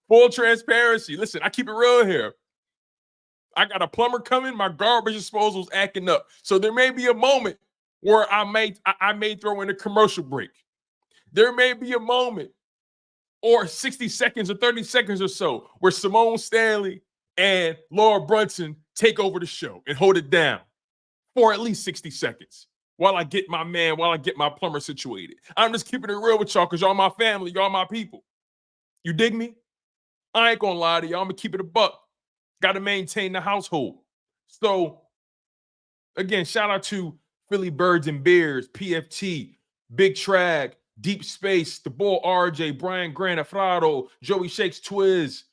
Full transparency. Listen, I keep it real here. I got a plumber coming. My garbage disposal is acting up. So there may be a moment where I may throw in a commercial break. There may be a moment or 60 seconds or 30 seconds or so where Symone Stanley and Laura Brunson take over the show and hold it down for at least 60 seconds while I get my plumber situated. I'm just keeping it real with y'all because y'all my family, y'all my people. You dig me? I ain't gonna lie to y'all. I'm gonna keep it a buck. Got to maintain the household. So, again, shout out to Philly Birds and Beers, PFT, Big Trag, Deep Space, the Bull RJ, Brian Grant, Afrado, Joey Shakes, Twiz.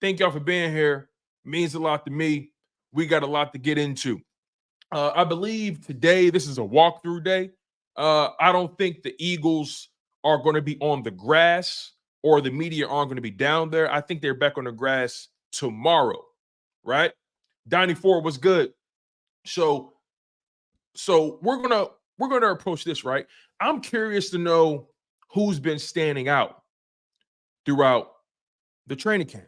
Thank y'all for being here. It means a lot to me. We got a lot to get into. I believe today this is a walkthrough day. I don't think the Eagles are going to be on the grass or the media aren't going to be down there. I think they're back on the grass tomorrow, right? Donnie Ford was good. So we're gonna approach this, right? I'm curious to know who's been standing out throughout the training camp.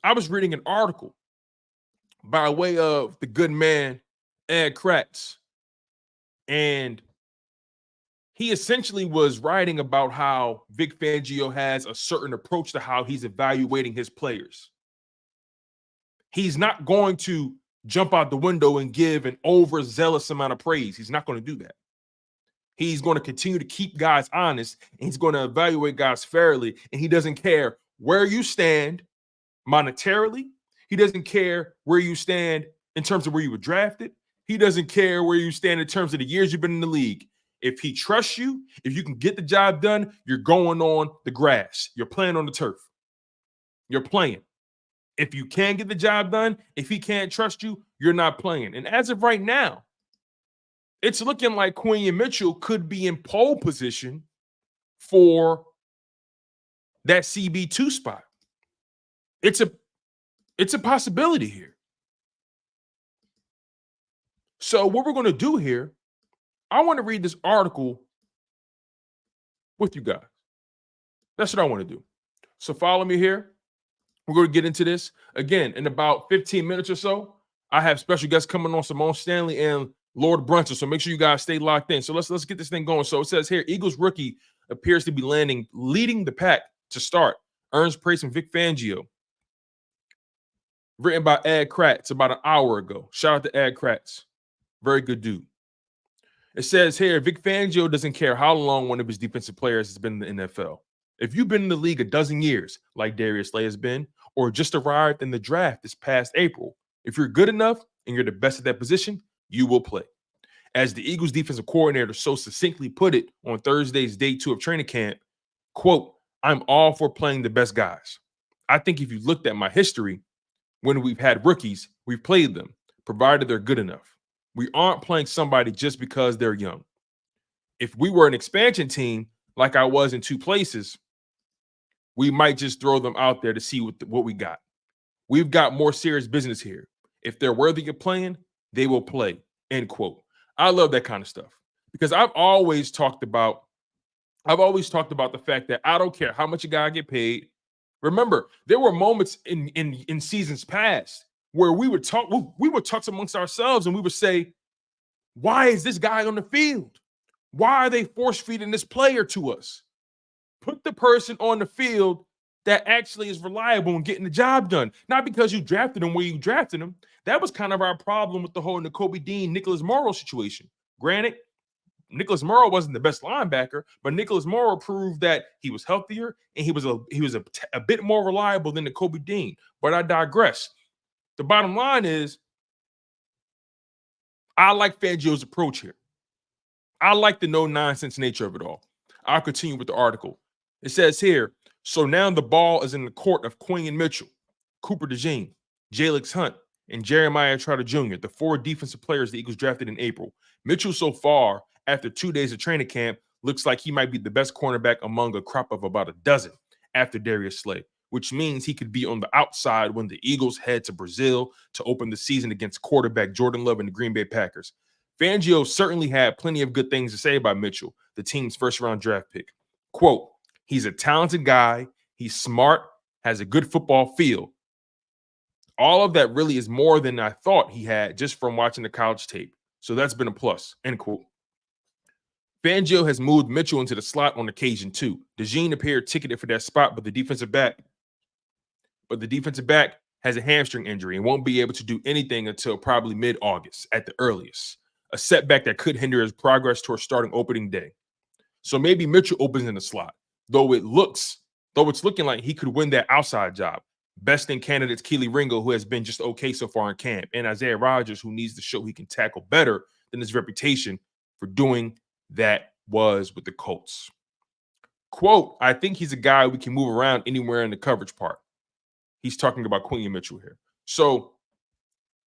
I was reading an article by way of the good man Ed Kratz, and he essentially was writing about how Vic Fangio has a certain approach to how he's evaluating his players. He's not going to jump out the window and give an overzealous amount of praise. He's not going to do that. He's going to continue to keep guys honest, and he's going to evaluate guys fairly, and he doesn't care where you stand monetarily. He doesn't care where you stand in terms of where you were drafted. He doesn't care where you stand in terms of the years you've been in the league. If he trusts you, if you can get the job done, you're going on the grass. You're playing on the turf. You're playing. If you can get the job done, if he can't trust you, you're not playing. And as of right now, it's looking like Quinion Mitchell could be in pole position for that CB2 spot. It's a possibility here. So what we're going to do here, I want to read this article with you guys. That's what I want to do. So follow me here. We're going to get into this. Again, in about 15 minutes or so, I have special guests coming on, Symone Stanley and Lord Brunson. So make sure you guys stay locked in. So let's get this thing going. So it says here, Eagles rookie appears to be leading the pack to start. Earns praise from Vic Fangio. Written by Ed Kratz about an hour ago. Shout out to Ed Kratz. Very good dude. It says here, Vic Fangio doesn't care how long one of his defensive players has been in the NFL. If you've been in the league a dozen years, like Darius Slay has been, or just arrived in the draft this past April, if you're good enough and you're the best at that position, you will play. As the Eagles defensive coordinator so succinctly put it on Thursday's day 2 of training camp, quote, I'm all for playing the best guys. I think if you looked at my history, when we've had rookies, we've played them, provided they're good enough. We aren't playing somebody just because they're young. If we were an expansion team, like I was in 2 places, we might just throw them out there to see what we got. We've got more serious business here. If they're worthy of playing, they will play, end quote. I love that kind of stuff because I've always talked about the fact that I don't care how much a guy get paid. Remember, there were moments in seasons past where we would talk amongst ourselves and we would say, why is this guy on the field? Why are they force feeding this player to us? Put the person on the field that actually is reliable in getting the job done. Not because you drafted him where you drafted him. That was kind of our problem with the whole Nakobe Dean, Nicholas Morrow situation. Granted, Nicholas Morrow wasn't the best linebacker, but Nicholas Morrow proved that he was healthier and he was a bit more reliable than Nakobe Dean. But I digress. The bottom line is, I like Fangio's approach here. I like the no-nonsense nature of it all. I'll continue with the article. It says here, so now the ball is in the court of Quinion Mitchell, Cooper DeJean, Jalix Hunt, and Jeremiah Trotter Jr., the 4 defensive players the Eagles drafted in April. Mitchell so far, after 2 days of training camp, looks like he might be the best cornerback among a crop of about a dozen after Darius Slay, which means he could be on the outside when the Eagles head to Brazil to open the season against quarterback Jordan Love and the Green Bay Packers. Fangio certainly had plenty of good things to say about Mitchell, the team's first-round draft pick. Quote, he's a talented guy. He's smart. has a good football feel. All of that really is more than I thought he had just from watching the college tape. So that's been a plus, end quote. Fangio has moved Mitchell into the slot on occasion too. DeJean appeared ticketed for that spot, but the defensive back has a hamstring injury and won't be able to do anything until probably mid-August at the earliest. A setback that could hinder his progress towards starting opening day. So maybe Mitchell opens in the slot, though it's looking like he could win that outside job. Best in candidates, Kelee Ringo, who has been just okay so far in camp, and Isaiah Rodgers, who needs to show he can tackle better than his reputation for doing that was with the Colts. Quote, I think he's a guy we can move around anywhere in the coverage part. He's talking about Quinion Mitchell here. So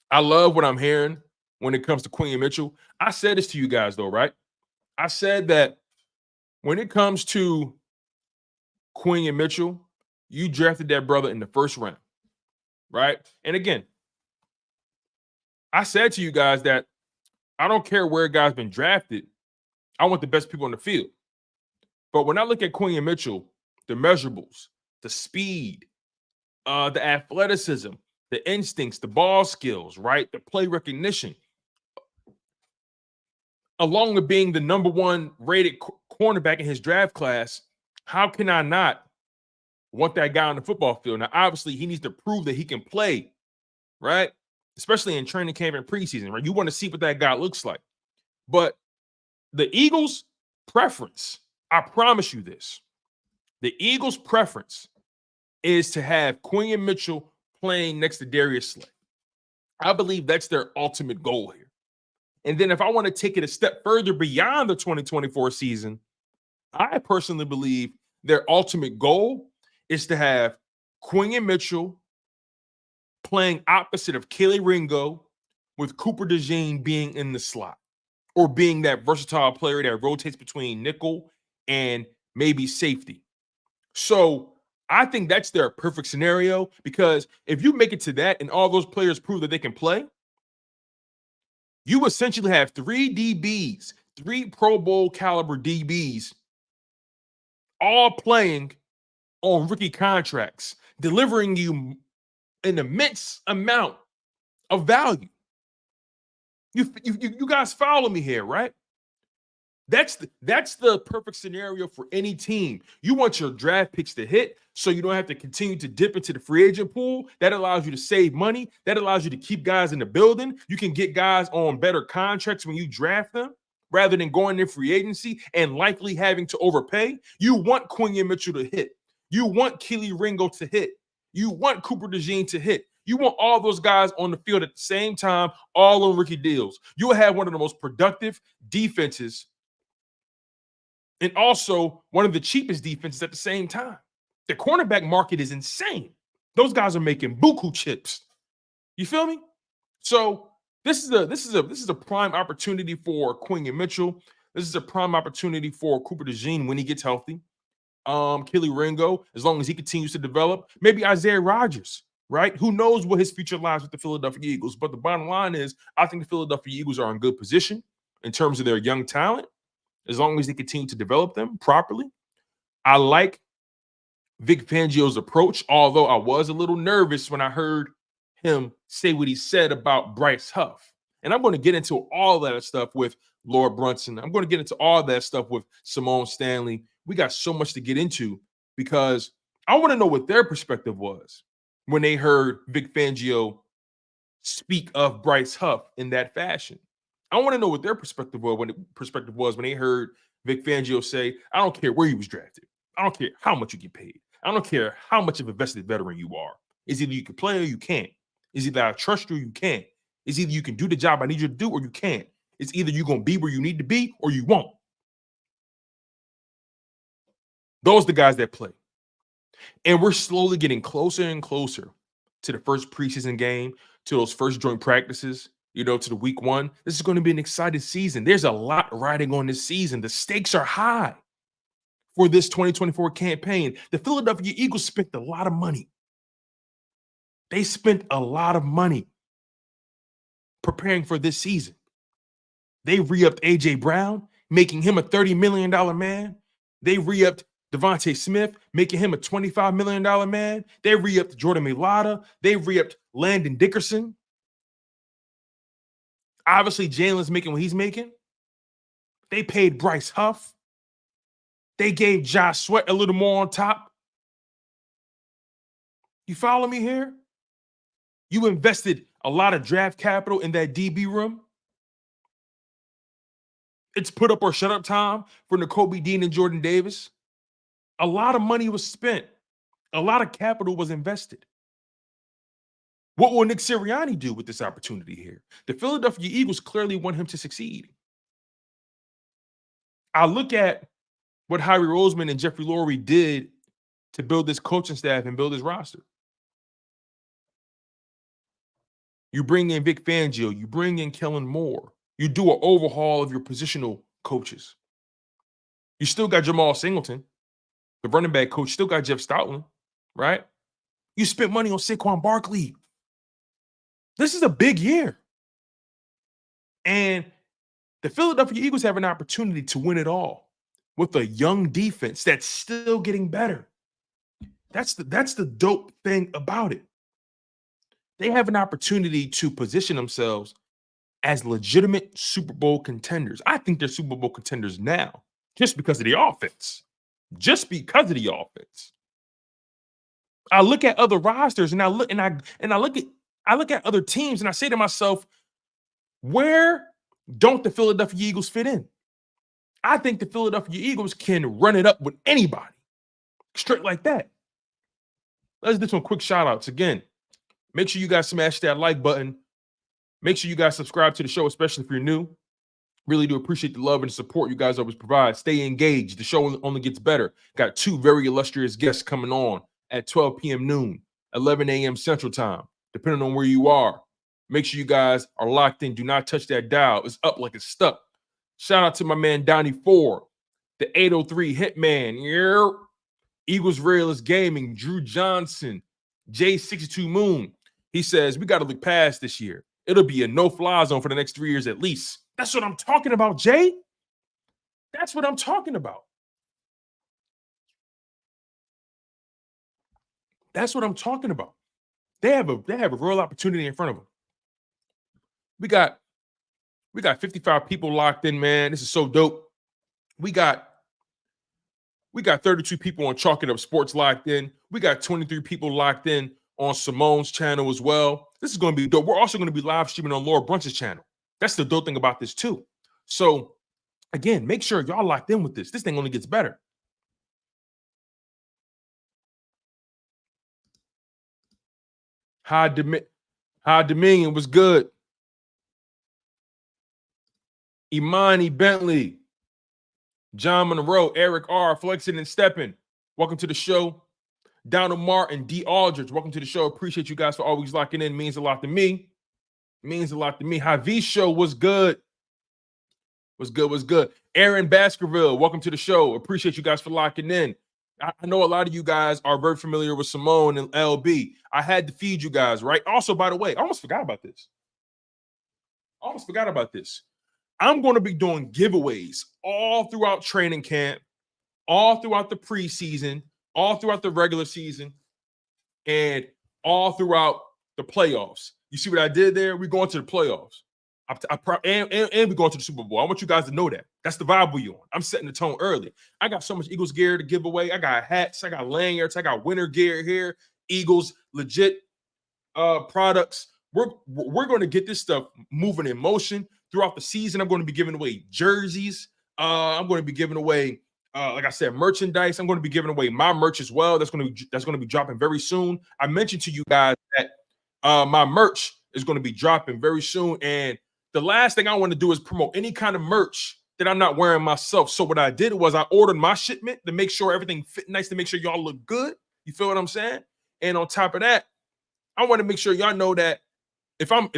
I love what I'm hearing when it comes to Quinion Mitchell. I said this to you guys, though, right? I said that when it comes to Quinion Mitchell, you drafted that brother in the first round, right? And again, I said to you guys that I don't care where a guy's been drafted. I want the best people on the field. But when I look at Quinion Mitchell, the measurables, the speed, the athleticism, the instincts, the ball skills, right? The play recognition, along with being the number one rated cornerback in his draft class, how can I not want that guy on the football field? Now, obviously, he needs to prove that he can play, right? Especially in training camp and preseason, right? You want to see what that guy looks like. But the Eagles' preference, I promise you this, the Eagles' preference is to have Quinion Mitchell playing next to Darius Slay. I believe that's their ultimate goal here. And then if I want to take it a step further beyond the 2024 season, I personally believe their ultimate goal is to have Quinion Mitchell playing opposite of Kelee Ringo with Cooper DeJean being in the slot or being that versatile player that rotates between nickel and maybe safety. So I think that's their perfect scenario, because if you make it to that and all those players prove that they can play, you essentially have 3 DBs, 3 Pro Bowl caliber DBs, all playing on rookie contracts, delivering you an immense amount of value. You guys follow me here, right? That's the perfect scenario for any team. You want your draft picks to hit so you don't have to continue to dip into the free agent pool. That allows you to save money. That allows you to keep guys in the building. You can get guys on better contracts when you draft them rather than going in free agency and likely having to overpay. You want Quinion Mitchell to hit. You want Kelee Ringo to hit. You want Cooper DeJean to hit. You want all those guys on the field at the same time, all on rookie deals. You'll have one of the most productive defenses and also one of the cheapest defenses at the same time. The cornerback market is insane. Those guys are making buku chips. You feel me? So this is a prime opportunity for Quinion Mitchell. This is a prime opportunity for Cooper DeJean when he gets healthy. Kelee Ringo, as long as he continues to develop. Maybe Isaiah Rodgers, right? Who knows what his future lies with the Philadelphia Eagles? But the bottom line is, I think the Philadelphia Eagles are in good position in terms of their young talent, as long as they continue to develop them properly. I like Vic Fangio's approach, although I was a little nervous when I heard him say what he said about Bryce Huff. And I'm going to get into all that stuff with Lord Brunson. I'm going to get into all that stuff with Symone Stanley. We got so much to get into because I want to know what their perspective was when they heard Vic Fangio speak of Bryce Huff in that fashion. I want to know what their perspective was when they heard Vic Fangio say, I don't care where he was drafted. I don't care how much you get paid. I don't care how much of a vested veteran you are. It's either you can play or you can't. It's either I trust you or you can't. It's either you can do the job I need you to do or you can't. It's either you're going to be where you need to be or you won't. Those are the guys that play. And we're slowly getting closer and closer to the first preseason game, to those first joint practices, to the week 1. This is going to be an exciting season. There's a lot riding on this season. The stakes are high for this 2024 campaign. The Philadelphia Eagles spent a lot of money. They spent a lot of money preparing for this season. They re-upped A.J. Brown, making him a $30 million man. They re-upped Devontae Smith, making him a $25 million man. They re-upped Jordan Mailata. They re-upped Landon Dickerson. Obviously, Jalen's making what he's making. They paid Bryce Huff. They gave Josh Sweat a little more on top. You follow me here? You invested a lot of draft capital in that DB room. It's put up or shut up time for Nakobe Dean and Jordan Davis. A lot of money was spent. A lot of capital was invested. What will Nick Sirianni do with this opportunity here? The Philadelphia Eagles clearly want him to succeed. I look at what Howie Roseman and Jeffrey Lurie did to build this coaching staff and build this roster. You bring in Vic Fangio, you bring in Kellen Moore, you do an overhaul of your positional coaches. You still got Jamal Singleton, the running back coach, still got Jeff Stoutland, right? You spent money on Saquon Barkley. This is a big year. And the Philadelphia Eagles have an opportunity to win it all with a young defense that's still getting better. That's the dope thing about it. They have an opportunity to position themselves as legitimate Super Bowl contenders. I think they're Super Bowl contenders now, just because of the offense. Just because of the offense. I look at other rosters and I look at other teams and I say to myself, where don't the Philadelphia Eagles fit in? I think the Philadelphia Eagles can run it up with anybody. Straight like that. Let's do some quick shout outs. Again, make sure you guys smash that like button. Make sure you guys subscribe to the show, especially if you're new. Really do appreciate the love and support you guys always provide. Stay engaged. The show only gets better. Got two very illustrious guests coming on at 12 p.m. noon, 11 a.m. Central Time, depending on where you are. Make sure you guys are locked in. Do not touch that dial. It's up like it's stuck. Shout out to my man Donnie Ford, the 803 Hitman. Yeah. Eagles Realist Gaming, Drew Johnson, J62 Moon. He says, we got to look past this year. It'll be a no-fly zone for the next 3 years at least. That's what I'm talking about, Jay. That's what I'm talking about. That's what I'm talking about. They have a real opportunity in front of them. We got 55 people locked in, man. This is so dope. We got 32 people on Chalk It Up Sports locked in. We got 23 people locked in on Symone's channel as well. This is going to be dope. We're also going to be live streaming on Laura Brunson's channel. That's the dope thing about this too. So, again, make sure y'all locked in with this. This thing only gets better. High Dominion was good. Imani Bentley, John Monroe, Eric R, Flexing and Stepping. Welcome to the show. Donald Martin, D. Aldridge, welcome to the show. Appreciate you guys for always locking in. Means a lot to me. Means a lot to me. Javi show was good. Was good. Aaron Baskerville, welcome to the show. Appreciate you guys for locking in. I know a lot of you guys are very familiar with Symone and LB. I had to feed you guys, right? Also, by the way, I almost forgot about this. I'm going to be doing giveaways all throughout training camp, all throughout the preseason, all throughout the regular season, and all throughout the playoffs. You see what I did there? We're going to the playoffs. And we're going to the Super Bowl. I want you guys to know that. That's the vibe we're on. I'm setting the tone early. I got so much Eagles gear to give away. I got hats. I got lanyards. I got winter gear here. Eagles legit products. We're going to get this stuff moving in motion throughout the season. I'm going to be giving away jerseys. I'm going to be giving away, like I said, merchandise. I'm going to be giving away my merch as well. That's going to be dropping very soon. I mentioned to you guys that my merch is going to be dropping very soon. And the last thing I want to do is promote any kind of merch that I'm not wearing myself. So what I did was I ordered my shipment to make sure everything fit nice, to make sure y'all look good. You feel what I'm saying? And on top of that, I want to make sure y'all know that if I'm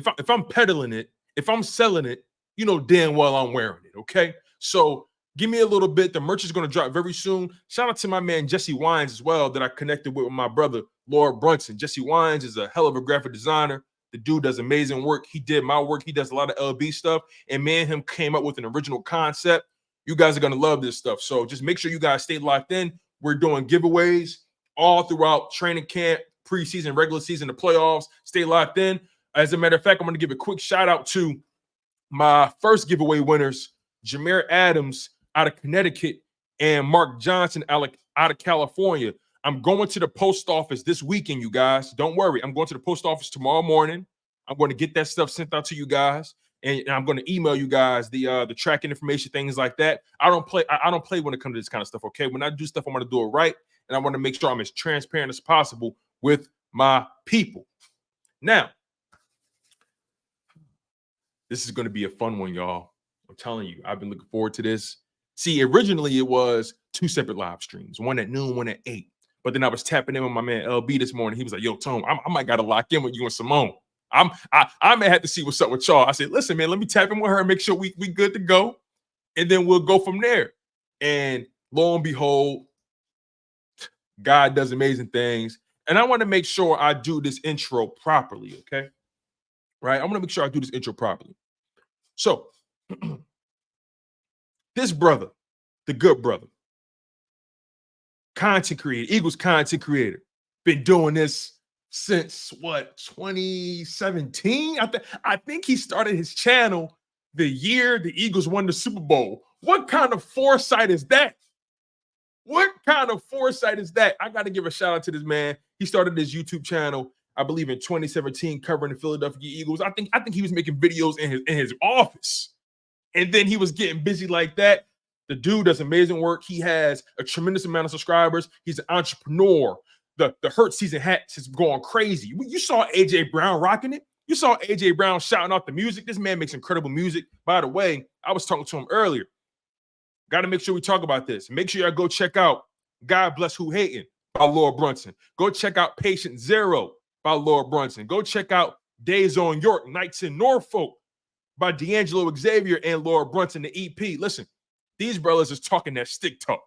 peddling it, if I'm selling it, you know damn well I'm wearing it. Okay. So give me a little bit. The merch is going to drop very soon. Shout out to my man Jesse Wines as well, that I connected with my brother Laura Brunson. Jesse Wines is a hell of a graphic designer. The dude does amazing work. He did my work. He does a lot of LB stuff. And me and him came up with an original concept. You guys are going to love this stuff. So just make sure you guys stay locked in. We're doing giveaways all throughout training camp, preseason, regular season, the playoffs. Stay locked in. As a matter of fact, I'm going to give a quick shout out to my first giveaway winners, Jameer Adams out of Connecticut and Mark Johnson out of California. I'm going to the post office this weekend, you guys. Don't worry. I'm going to the post office tomorrow morning. I'm going to get that stuff sent out to you guys, and I'm going to email you guys the tracking information, things like that. I don't play when it comes to this kind of stuff. Okay, when I do stuff, I'm going to do it right, and I want to make sure I'm as transparent as possible with my people. Now, this is going to be a fun one, y'all. I'm telling you, I've been looking forward to this. See, originally it was 2 separate live streams, one at noon, one at 8. But then I was tapping in with my man LB this morning. He was like, "Yo, Tone, I might got to lock in with you and Symone. I may have to see what's up with y'all." I said, "Listen, man, let me tap in with her and make sure we good to go, and then we'll go from there." And lo and behold, God does amazing things. And I want to make sure I do this intro properly, okay? Right? I want to make sure I do this intro properly. So, this brother, the good brother, content creator, Eagles content creator, been doing this since what, 2017? I think he started his channel the year the Eagles won the Super Bowl. What kind of foresight is that? What kind of foresight is that? I got to give a shout out to this man. He started his YouTube channel, I believe, in 2017, covering the Philadelphia Eagles. I think he was making videos in his office, and then he was getting busy like that. The dude does amazing work. He has a tremendous amount of subscribers. He's an entrepreneur. The Hurt season hats is going crazy. You saw AJ Brown rocking it. You saw AJ Brown shouting out the music. This man makes incredible music. By the way, I was talking to him earlier. Got to make sure we talk about this. Make sure y'all go check out God Bless Who Hatin' by Lord Brunson. Go check out Patient Zero by Lord Brunson. Go check out Days on York, Nights in Norfolk by D'Angelo Xavier and Lord Brunson, the EP. Listen, these brothers is talking that stick talk.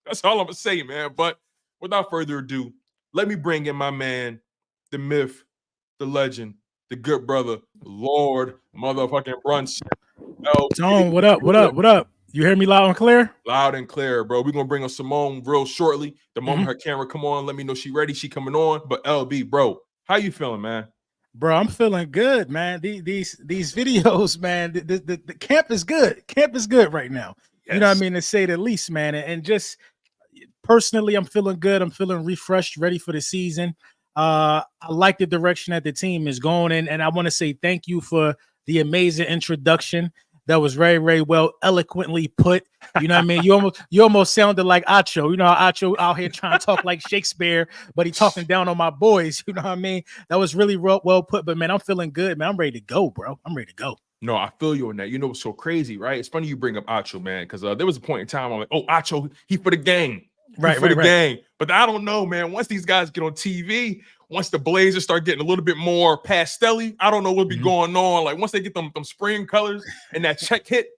That's all I'm going to say, man. But without further ado, let me bring in my man, the myth, the legend, the good brother, Lord motherfucking Brunson. Tone, what up? What up? What up? You hear me loud and clear? Loud and clear, bro. We're going to bring on Symone real shortly. The moment her camera come on, let me know she ready. She coming on. But LB, bro, how you feeling, man? Bro, I'm feeling good, man. These videos, man, the camp is good. Camp is good right now. Yes. You know what I mean, to say the least, man. And just personally, I'm feeling good. I'm feeling refreshed, ready for the season. I like the direction that the team is going in. And I want to say thank you for the amazing introduction. That was very, very well eloquently put. You know what I mean? You almost sounded like Acho. You know how Acho out here trying to talk like Shakespeare, but he talking down on my boys. You know what I mean? That was really well put. But man, I'm feeling good, man. I'm ready to go, bro. I'm ready to go. No, I feel you on that. You know what's so crazy, right? It's funny you bring up Acho, man, because there was a point in time I'm like, oh, Acho, he for the gang. Right. Gang. But I don't know, man. Once these guys get on TV, once the Blazers start getting a little bit more pastel-y, I don't know what'll be going on. Like once they get them spring colors and that check hit,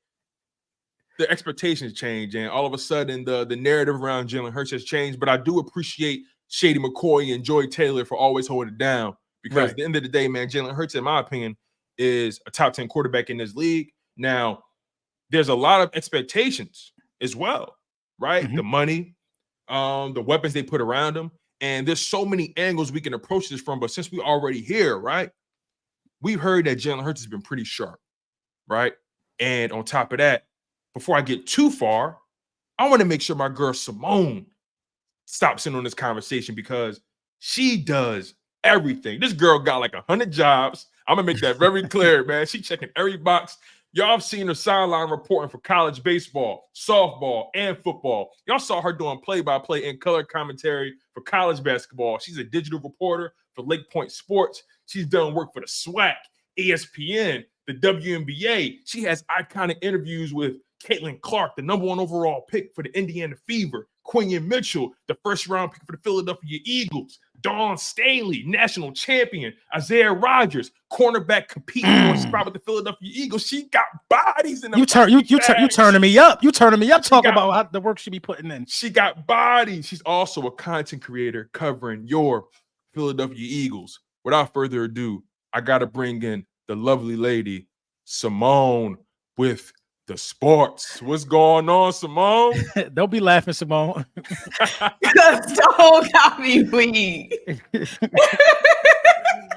the expectations change, and all of a sudden the narrative around Jalen Hurts has changed. But I do appreciate Shady McCoy and Joy Taylor for always holding it down, because at the end of the day, man, Jalen Hurts, in my opinion, is a top 10 quarterback in this league. Now, there's a lot of expectations as well, right? The money, the weapons they put around him. And there's so many angles we can approach this from. But since we're already here, right, we've heard that Jalen Hurts has been pretty sharp, right? And on top of that, before I get too far, I want to make sure my girl Symone stops in on this conversation, because she does everything. This girl got like 100 jobs. I'm going to make that very clear, man. She checking every box. Y'all have seen her sideline reporting for college baseball, softball, and football. Y'all saw her doing play-by-play and color commentary for college basketball. She's a digital reporter for Lake Point Sports. She's done work for the SWAC, ESPN, the WNBA. She has iconic interviews with Caitlin Clark, the #1 overall pick for the Indiana Fever, Quinion Mitchell, the first-round pick for the Philadelphia Eagles, Dawn Staley, national champion, Isaiah Rodgers, cornerback competing for a spot with the Philadelphia Eagles. She got bodies in the you turning me up. You turning me up. Talk about how the work she be putting in. She got bodies. She's also a content creator covering your Philadelphia Eagles. Without further ado, I got to bring in the lovely lady, Symone, with The sports. What's going on, Symone? Don't be laughing, Symone. Don't got me weak.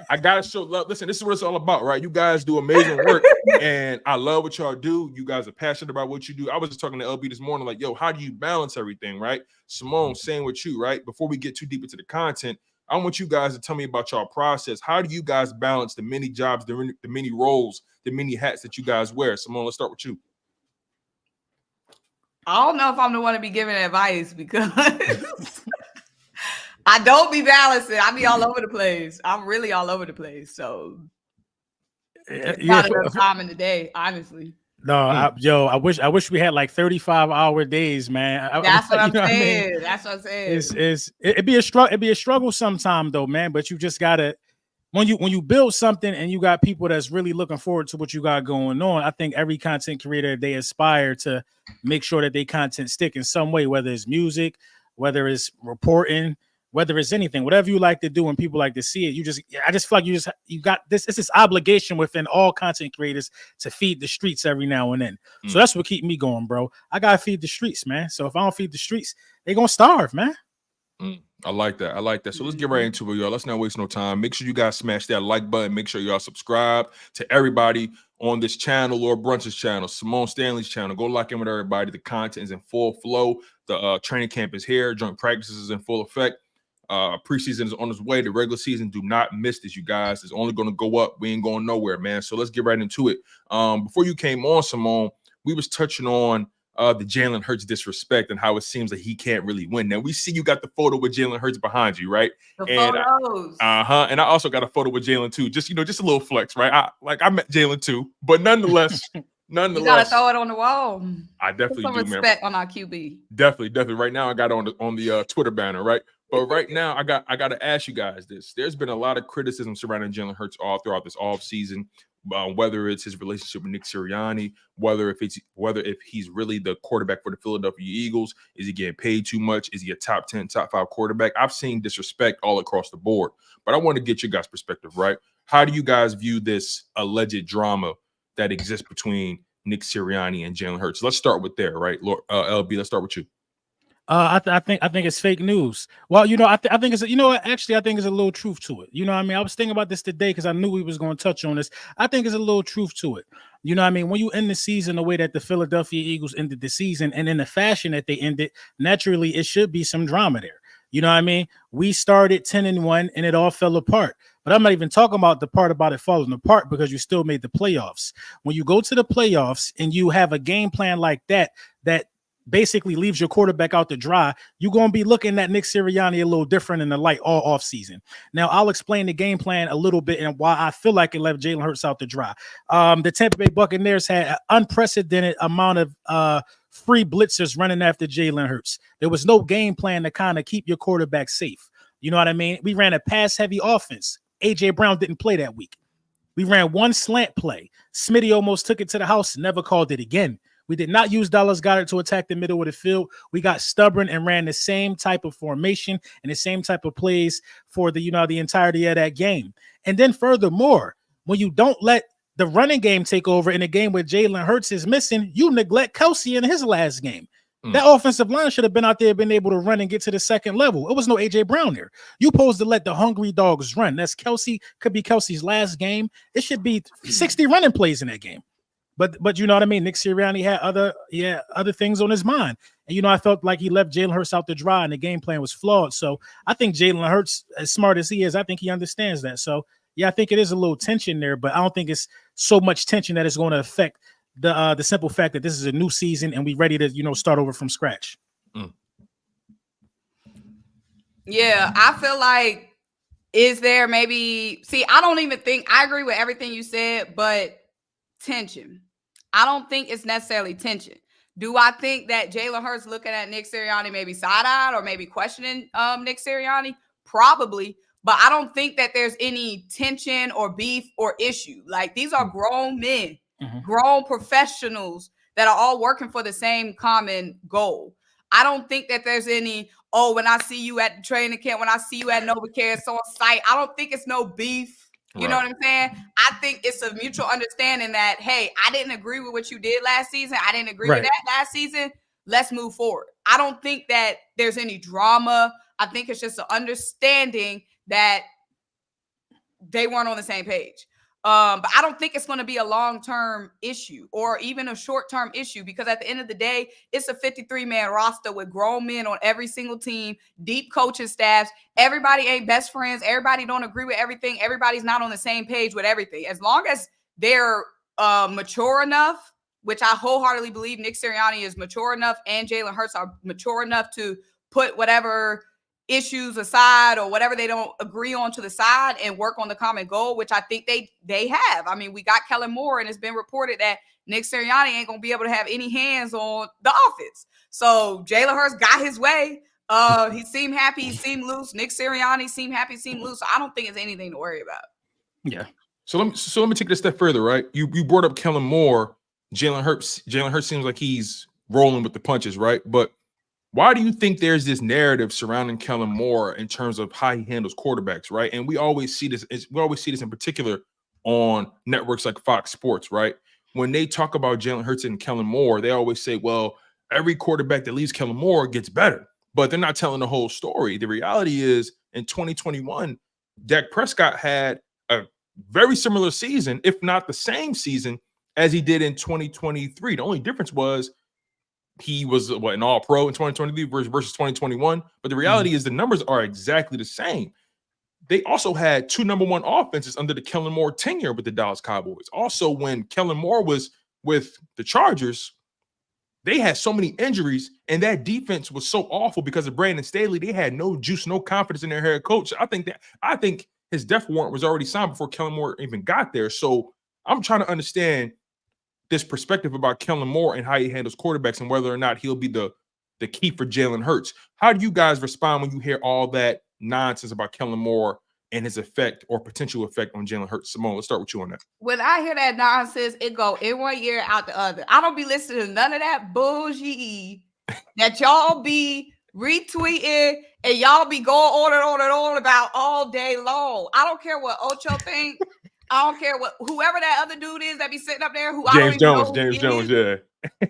I gotta show love. Listen, this is what it's all about, right? You guys do amazing work, and I love what y'all do. You guys are passionate about what you do. I was just talking to LB this morning, like, yo, how do you balance everything, right? Symone, same with you, right? Before we get too deep into the content, I want you guys to tell me about y'all process. How do you guys balance the many jobs, the many roles, the many hats that you guys wear? Symone, let's start with you. I don't know if I'm the one to be giving advice because I don't be balancing. I be all over the place. I'm really all over the place. So not enough time in the day, honestly. No, I wish we had like 35-hour days, man. That's what I'm saying. That's what I'm saying. It'd be a struggle sometime though, man. But you just gotta when you build something and you got people that's really looking forward to what you got going on. I think every content creator, they aspire to make sure that they content stick in some way, whether it's music, whether it's reporting, whether it's anything, whatever you like to do and people like to see it. I just feel like you got this. It's this obligation within all content creators to feed the streets every now and then. So that's what keep me going, bro. I gotta feed the streets, man. So if I don't feed the streets, they gonna starve, man. I like that. I like that. So let's get right into it, y'all. Let's not waste no time. Make sure you guys smash that like button. Make sure y'all subscribe to everybody on this channel, Lord Brunson's channel, Symone Stanley's channel. Go lock in with everybody. The content is in full flow. The training camp is here. Joint practices is in full effect. Preseason is on its way. The regular season, do not miss this, you guys. It's only going to go up. We ain't going nowhere, man. So let's get right into it. Before you came on, Symone, we was touching on the Jalen Hurts disrespect and how it seems like he can't really win. Now we see you got the photo with Jalen Hurts behind you, right? The photos. And I also got a photo with Jalen too. Just just a little flex, right? I met Jalen too, but nonetheless, you gotta throw it on the wall. I definitely Put some do, respect man. on our QB. Definitely. Right now, I got it on the Twitter banner, right? But right now, I got to ask you guys this. There's been a lot of criticism surrounding Jalen Hurts all throughout this offseason. Whether it's his relationship with Nick Sirianni, whether if he's really the quarterback for the Philadelphia Eagles, is he getting paid too much? Is he a top 10, top 5 quarterback? I've seen disrespect all across the board, but I want to get your guys' perspective, right? How do you guys view this alleged drama that exists between Nick Sirianni and Jalen Hurts? Let's start with there, right? LB, let's start with you. I think it's fake news. Well, I think it's I think it's a little truth to it. I mean, I was thinking about this today because I knew we was going to touch on this. I think there's a little truth to it. I mean, when you end the season the way that the Philadelphia Eagles ended the season and in the fashion that they ended, naturally it should be some drama there. You know what I mean? We started 10-1 and it all fell apart. But I'm not even talking about the part about it falling apart because you still made the playoffs. When you go to the playoffs and you have a game plan like that basically leaves your quarterback out to dry, you're going to be looking at Nick Sirianni a little different in the light all off season. Now, I'll explain the game plan a little bit and why I feel like it left Jalen Hurts out to dry. The Tampa Bay Buccaneers had an unprecedented amount of free blitzers running after Jalen Hurts. There was no game plan to kind of keep your quarterback safe. You know what I mean? We ran a pass-heavy offense. A.J. Brown didn't play that week. We ran one slant play. Smitty almost took it to the house, never called it again. We did not use Dallas Goedert to attack the middle of the field. We got stubborn and ran the same type of formation and the same type of plays for the entirety of that game. And then furthermore, when you don't let the running game take over in a game where Jalen Hurts is missing, you neglect Kelsey in his last game. That offensive line should have been out there, been able to run and get to the second level. It was no A.J. Brown there. You supposed to let the hungry dogs run. That's Kelsey. Could be Kelsey's last game. It should be 60 running plays in that game. But you know what I mean? Nick Sirianni had other things on his mind. And, I felt like he left Jalen Hurts out to dry and the game plan was flawed. So I think Jalen Hurts, as smart as he is, I think he understands that. So, yeah, I think it is a little tension there, but I don't think it's so much tension that it's going to affect the simple fact that this is a new season and we're ready to, start over from scratch. Yeah, I feel like is there maybe – see, I don't even think – I agree with everything you said, but tension. I don't think it's necessarily tension. Do I think that Jalen Hurts looking at Nick Sirianni maybe side-eyed or maybe questioning Nick Sirianni? Probably. But I don't think that there's any tension or beef or issue. Like, these are grown men, grown professionals that are all working for the same common goal. I don't think that there's any, when I see you at the training camp, when I see you at NovaCare, it's on site. I don't think it's no beef. You know what I'm saying? I think it's a mutual understanding that, hey, I didn't agree with what you did last season. I didn't agree with that last season. Let's move forward. I don't think that there's any drama. I think it's just an understanding that they weren't on the same page. But I don't think it's going to be a long-term issue or even a short-term issue, because at the end of the day, it's a 53-man roster with grown men on every single team, deep coaching staffs. Everybody ain't best friends. Everybody don't agree with everything. Everybody's not on the same page with everything. As long as they're mature enough, which I wholeheartedly believe Nick Sirianni is mature enough and Jalen Hurts are mature enough to put whatever issues aside or whatever they don't agree on to the side and work on the common goal, which I think they have. I mean, we got Kellen Moore, and it's been reported that Nick Sirianni ain't going to be able to have any hands on the offense. So Jalen Hurts got his way. He seemed happy. He seemed loose. Nick Sirianni seemed happy, seemed loose. So I don't think it's anything to worry about. Yeah. So let me take it a step further, right? You brought up Kellen Moore. Jalen Hurts seems like he's rolling with the punches, right? But why do you think there's this narrative surrounding Kellen Moore in terms of how he handles quarterbacks, right? And we always see this in particular on networks like Fox Sports, right? When they talk about Jalen Hurts and Kellen Moore, they always say, well, every quarterback that leaves Kellen Moore gets better. But they're not telling the whole story. The reality is, in 2021, Dak Prescott had a very similar season, if not the same season, as he did in 2023. The only difference was he was an all-pro in 2023 versus 2021. But the reality is the numbers are exactly the same. They also had 2 number 1 offenses under the Kellen Moore tenure with the Dallas Cowboys. Also, when Kellen Moore was with the Chargers, they had so many injuries, and that defense was so awful because of Brandon Staley. They had no juice, no confidence in their head coach. I think his death warrant was already signed before Kellen Moore even got there. So I'm trying to understand this perspective about Kellen Moore and how he handles quarterbacks and whether or not he'll be the key for Jalen Hurts. How do you guys respond when you hear all that nonsense about Kellen Moore and his effect or potential effect on Jalen Hurts? Symone, let's start with you on that. When I hear that nonsense, it go in one ear, out the other. I don't be listening to none of that bullshit that y'all be retweeting and y'all be going on about all day long. I don't care what Ocho think. I don't care what whoever that other dude is that be sitting up there who James Jones, yeah.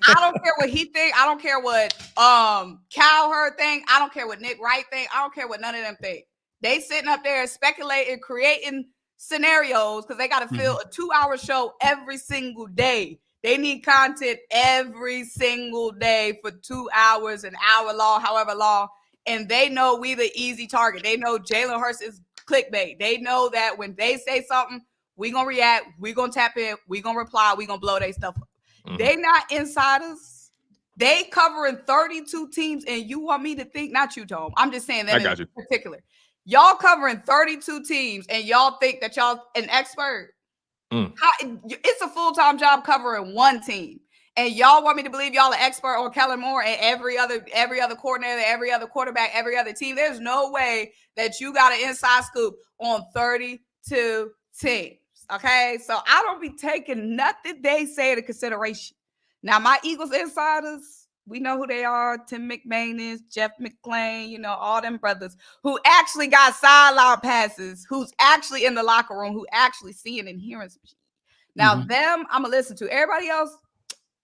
I don't care what he think. I don't care what Cowherd think. I don't care what Nick Wright think. I don't care what none of them think. They sitting up there speculating, creating scenarios because they got to fill a 2-hour show every single day. They need content every single day for 2 hours, an hour long, however long. And they know we the easy target. They know Jalen Hurts is clickbait. They know that when they say something, we gonna react, we gonna tap in, we gonna reply, we gonna blow their stuff up. They not insiders. They covering 32 teams, and you want me to think, not you, Tom. I'm just saying that in particular. Y'all covering 32 teams, and y'all think that y'all an expert. It's a full-time job covering one team. And y'all want me to believe y'all an expert on Kellen Moore and every other coordinator, every other quarterback, every other team. There's no way that you got an inside scoop on 32 teams. Okay, so I don't be taking nothing they say into consideration. Now, my Eagles insiders, we know who they are. Tim McMahon is, Jeff McClain, all them brothers who actually got sideline passes, who's actually in the locker room, who actually seeing and hearing some shit. Now, them, I'm going to listen to. Everybody else,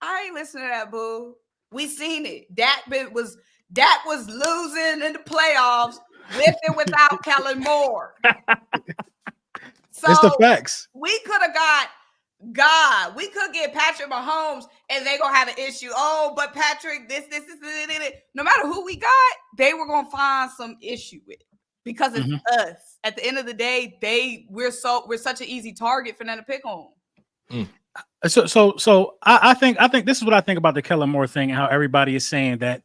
I ain't listening to that, boo. We seen it. Dak was losing in the playoffs with and without Kellen Moore. So it's the facts. We could have got God. We could get Patrick Mahomes, and they gonna have an issue. Oh, but Patrick, this. No matter who we got, they were gonna find some issue with it because it's us. At the end of the day, we're such an easy target for them to pick on. So I think this is what I think about the Kellen Moore thing and how everybody is saying that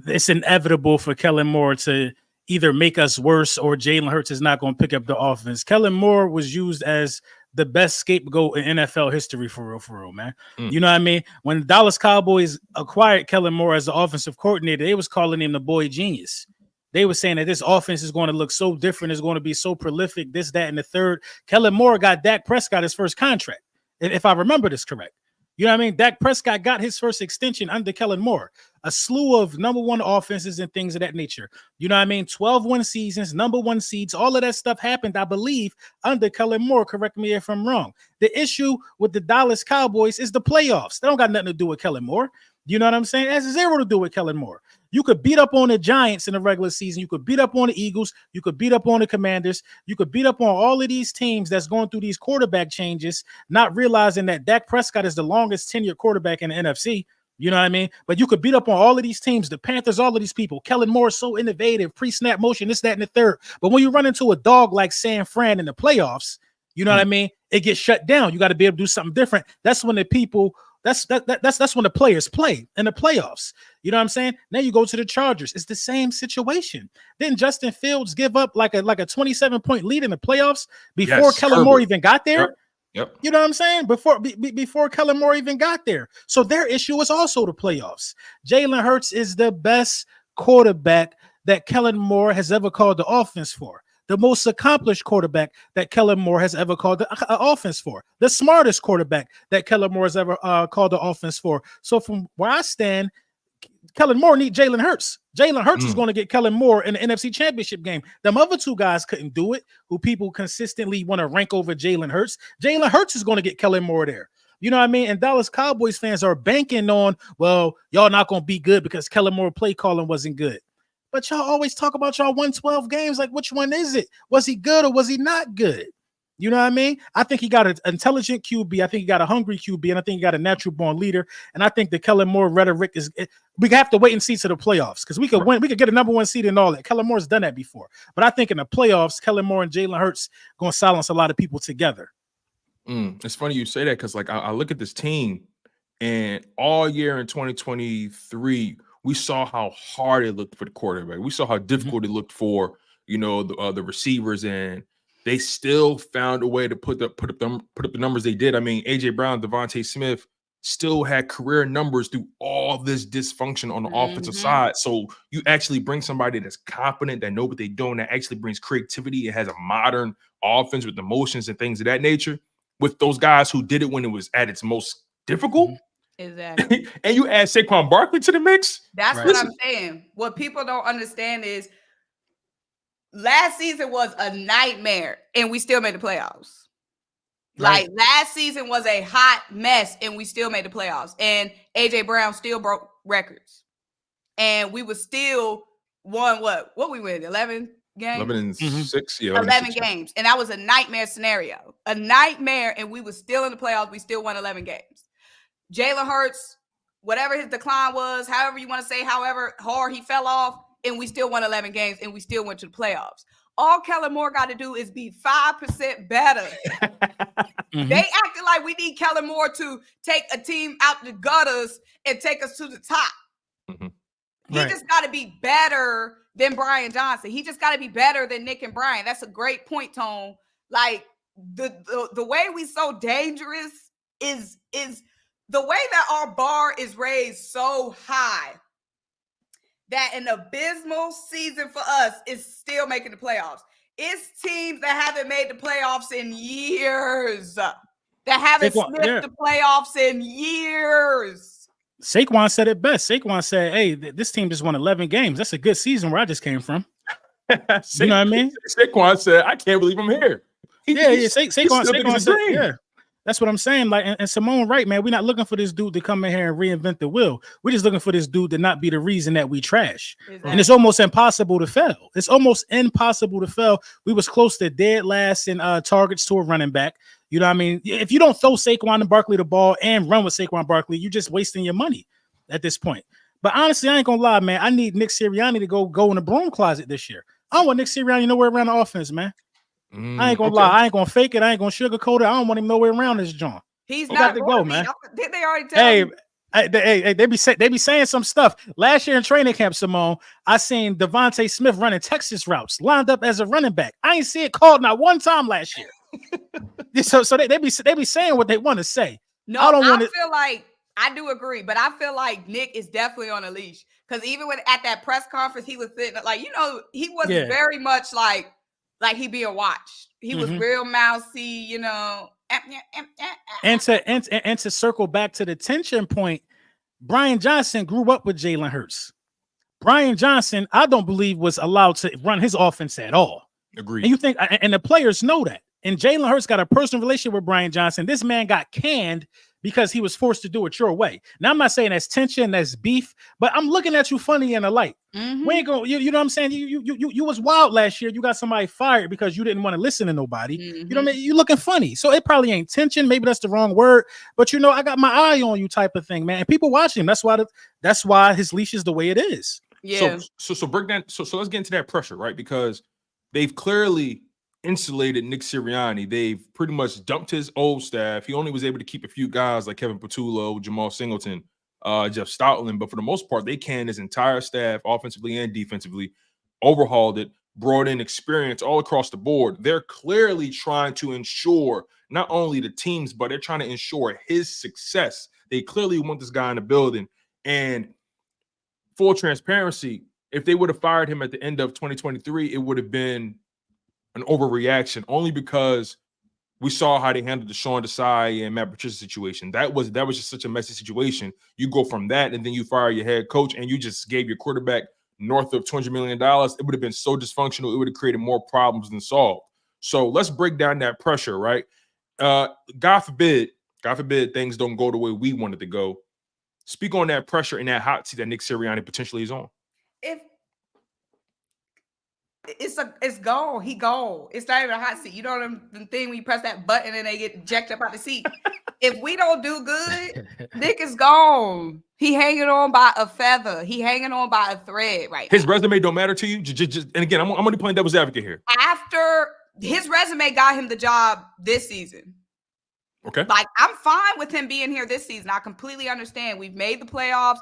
it's inevitable for Kellen Moore to either make us worse or Jalen Hurts is not going to pick up the offense. Kellen Moore was used as the best scapegoat in NFL history for real, man. You know what I mean? When the Dallas Cowboys acquired Kellen Moore as the offensive coordinator, they was calling him the boy genius. They were saying that this offense is going to look so different, it's going to be so prolific, this, that, and the third. Kellen Moore got Dak Prescott his first contract, if I remember this correct. You know what I mean? Dak Prescott got his first extension under Kellen Moore. a slew of number one offenses and things of that nature. You know what I mean? 12-win seasons, number one seeds, all of that stuff happened, I believe, under Kellen Moore. Correct me if I'm wrong. The issue with the Dallas Cowboys is the playoffs. They don't got nothing to do with Kellen Moore. You know what I'm saying? It has zero to do with Kellen Moore. You could beat up on the Giants in the regular season. You could beat up on the Eagles. You could beat up on the Commanders. You could beat up on all of these teams that's going through these quarterback changes, not realizing that Dak Prescott is the longest tenured quarterback in the NFC. You know what I mean? But you could beat up on all of these teams, the Panthers, all of these people. Kellen Moore is so innovative, pre-snap motion, this, that, and the third. But when you run into a dog like San Fran in the playoffs, you know what I mean? It gets shut down. You got to be able to do something different. That's when the people... That's when the players play in the playoffs. You know what I'm saying? Now you go to the Chargers. It's the same situation. Didn't Justin Fields give up like a 27-point lead in the playoffs before Kellen Moore even got there? Yep. You know what I'm saying? Before Kellen Moore even got there. So their issue is also the playoffs. Jalen Hurts is the best quarterback that Kellen Moore has ever called the offense for. The most accomplished quarterback that Kellen Moore has ever called the offense for. The smartest quarterback that Kellen Moore has ever called the offense for. So from where I stand, Kellen Moore need Jalen Hurts. Jalen Hurts is going to get Kellen Moore in the NFC Championship game. Them other two guys couldn't do it, who people consistently want to rank over Jalen Hurts. Jalen Hurts is going to get Kellen Moore there. You know what I mean? And Dallas Cowboys fans are banking on, well, y'all not going to be good because Kellen Moore play calling wasn't good. But y'all always talk about y'all won 12 games. Like, which one is it? Was he good or was he not good? You know what I mean? I think he got an intelligent QB. I think he got a hungry QB. And I think he got a natural born leader. And I think the Kellen Moore rhetoric is, we have to wait and see to the playoffs because we could win. We could get a number one seed and all that. Kellen Moore's done that before. But I think in the playoffs, Kellen Moore and Jalen Hurts going to silence a lot of people together. It's funny you say that because, like, I look at this team and all year in 2023, we saw how hard it looked for the quarterback. We saw how difficult it looked for, you know, the receivers, and they still found a way to put up the numbers they did. I mean, AJ Brown, Devontae Smith still had career numbers through all this dysfunction on the offensive side. So you actually bring somebody that's competent, that know what they're doing, that actually brings creativity. It has a modern offense with emotions and things of that nature. With those guys who did it when it was at its most difficult. Exactly. And you add Saquon Barkley to the mix? That's what I'm saying. What people don't understand is last season was a nightmare and we still made the playoffs. Like last season was a hot mess and we still made the playoffs. And AJ Brown still broke records. And we were still won what we win? 11 games? 11 and 6. Yeah, 11 games. And that was a nightmare scenario. A nightmare, and we were still in the playoffs. We still won 11 games. Jalen Hurts, whatever his decline was, however you want to say, however hard he fell off, and we still won 11 games, and we still went to the playoffs. All Kellen Moore got to do is be 5% better. They acted like we need Kellen Moore to take a team out the gutters and take us to the top. He just got to be better than Brian Johnson. He just got to be better than Nick and Brian. That's a great point, Tone. Like, the way we so dangerous is the way that our bar is raised so high that an abysmal season for us is still making the playoffs. It's teams that haven't made the playoffs in years, that haven't sniffed the playoffs in years. Saquon said it best. Saquon said, hey, this team just won 11 games. That's a good season where I just came from. You know what I mean? Saquon said, I can't believe I'm here. Saquon said, yeah. That's what I'm saying. Like, and Symone, right, man. We're not looking for this dude to come in here and reinvent the wheel. We're just looking for this dude to not be the reason that we trash. Exactly. And it's almost impossible to fail. It's almost impossible to fail. We was close to dead last in targets to a running back. You know what I mean? If you don't throw Saquon and Barkley the ball and run with Saquon Barkley, you're just wasting your money at this point. But honestly, I ain't gonna lie, man. I need Nick Sirianni to go in the broom closet this year. I don't want Nick Sirianni nowhere around the offense, man. I ain't gonna lie. I ain't gonna fake it. I ain't gonna sugarcoat it. I don't want him nowhere around this joint. He's not to go, man. Did they already tell him? Hey, they be saying some stuff. Last year in training camp, Symone, I seen Devontae Smith running Texas routes, lined up as a running back. I ain't see it called not one time last year. so they be saying what they want to say. No, I feel like I do agree, but I feel like Nick is definitely on a leash because even when at that press conference, he was sitting like, you know, he was very much like he being watched. He was real mousy, you know. And to circle back to the tension point, Brian Johnson grew up with Jalen Hurts. Brian Johnson, I don't believe, was allowed to run his offense at all. Agreed. And you think, and the players know that. And Jalen Hurts got a personal relationship with Brian Johnson. This man got canned because he was forced to do it your way. Now, I'm not saying that's tension, that's beef, but I'm looking at you funny in the light. Mm-hmm. We ain't going, you know what I'm saying? You was wild last year. You got somebody fired because you didn't want to listen to nobody. Mm-hmm. You know what I mean? You looking funny. So it probably ain't tension. Maybe that's the wrong word, but you know, I got my eye on you type of thing, man. And people watching him. That's why his leash is the way it is. Yeah. So break down. So let's get into that pressure, right? Because they've clearly insulated Nick Sirianni. They've pretty much dumped his old staff. He only was able to keep a few guys like Kevin Patullo, Jamal Singleton, Jeff Stoutland, but for the most part, they canned his entire staff, offensively and defensively, overhauled it, brought in experience all across the board. They're clearly trying to ensure not only the teams, but they're trying to ensure his success. They clearly want this guy in the building. And full transparency, if they would have fired him at the end of 2023, it would have been an overreaction, only because we saw how they handled the Sean Desai and Matt Patricia situation. That was just such a messy situation. You go from that, and then you fire your head coach, and you just gave your quarterback north of $200 million. It would have been so dysfunctional. It would have created more problems than solved. So let's break down that pressure, right? God forbid things don't go the way we want it to go. Speak on that pressure and that hot seat that Nick Sirianni potentially is on. If it's gone, he gone. It's not even a hot seat. You know the thing when you press that button and they get jacked up out the seat. If we don't do good, Nick is gone. He hanging on by a feather. He hanging on by a thread right His now. resume don't matter to you. Just and again, I'm only playing devil's advocate here. After his resume got him the job this season. Okay. Like, I'm fine with him being here this season. I completely understand. We've made the playoffs.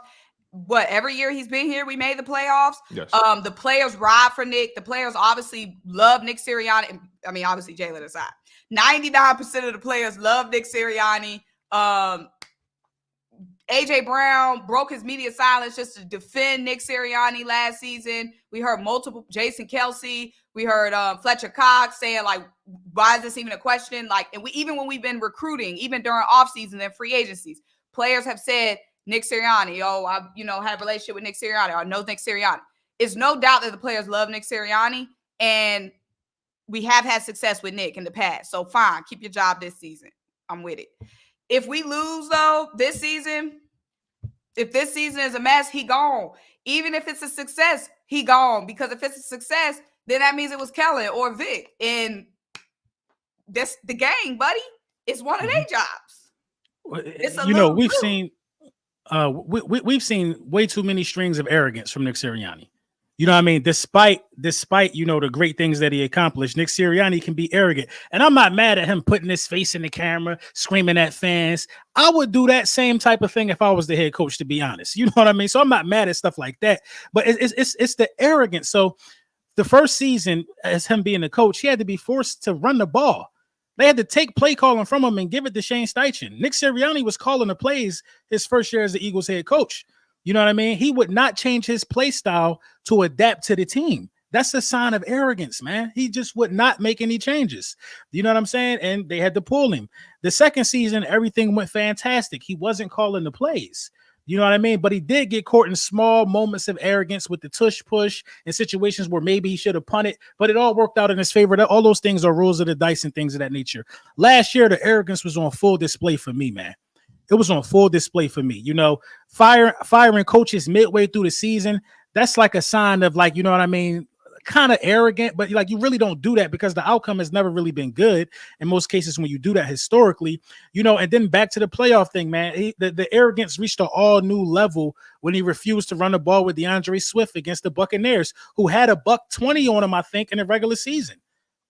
Every year he's been here, we made the playoffs. Yes. The players ride for Nick. The players obviously love Nick Sirianni. I mean, obviously, Jalen aside. 99% of the players love Nick Sirianni. AJ Brown broke his media silence just to defend Nick Sirianni last season. We heard multiple Jason Kelsey. We heard Fletcher Cox saying, like, why is this even a question? Like, and even when we've been recruiting, even during offseason and free agencies, players have said, Nick Sirianni, I had a relationship with Nick Sirianni. I know Nick Sirianni. It's no doubt that the players love Nick Sirianni, and we have had success with Nick in the past. So fine, keep your job this season. I'm with it. If we lose, though, this season, if this season is a mess, he gone. Even if it's a success, he gone. Because if it's a success, then that means it was Kellen or Vic. And that's the game, buddy. It's one of their jobs. It's a we've seen way too many strings of arrogance from Nick Sirianni. You know what I mean? Despite the great things that he accomplished, Nick Sirianni can be arrogant. And I'm not mad at him putting his face in the camera, screaming at fans. I would do that same type of thing if I was the head coach, to be honest. You know what I mean? So I'm not mad at stuff like that. But it's the arrogance. So the first season, as him being the coach, he had to be forced to run the ball. They had to take play calling from him and give it to Shane Steichen. Nick Sirianni was calling the plays his first year as the Eagles head coach. You know what I mean? He would not change his play style to adapt to the team. That's a sign of arrogance, man. He just would not make any changes. You know what I'm saying? And they had to pull him. The second season, everything went fantastic. He wasn't calling the plays. You know what I mean? But he did get caught in small moments of arrogance with the tush push and situations where maybe he should have punted, but it all worked out in his favor. All those things are rules of the dice and things of that nature. Last year, the arrogance was on full display for me, man. It was on full display for me. You know, firing coaches midway through the season, that's like a sign of, like, you know what I mean, kind of arrogant, but like, you really don't do that because the outcome has never really been good in most cases when you do that historically, you know. And then back to the playoff thing, man, the arrogance reached an all new level when he refused to run the ball with DeAndre Swift against the Buccaneers, who had a $120 on him, I think, in the regular season.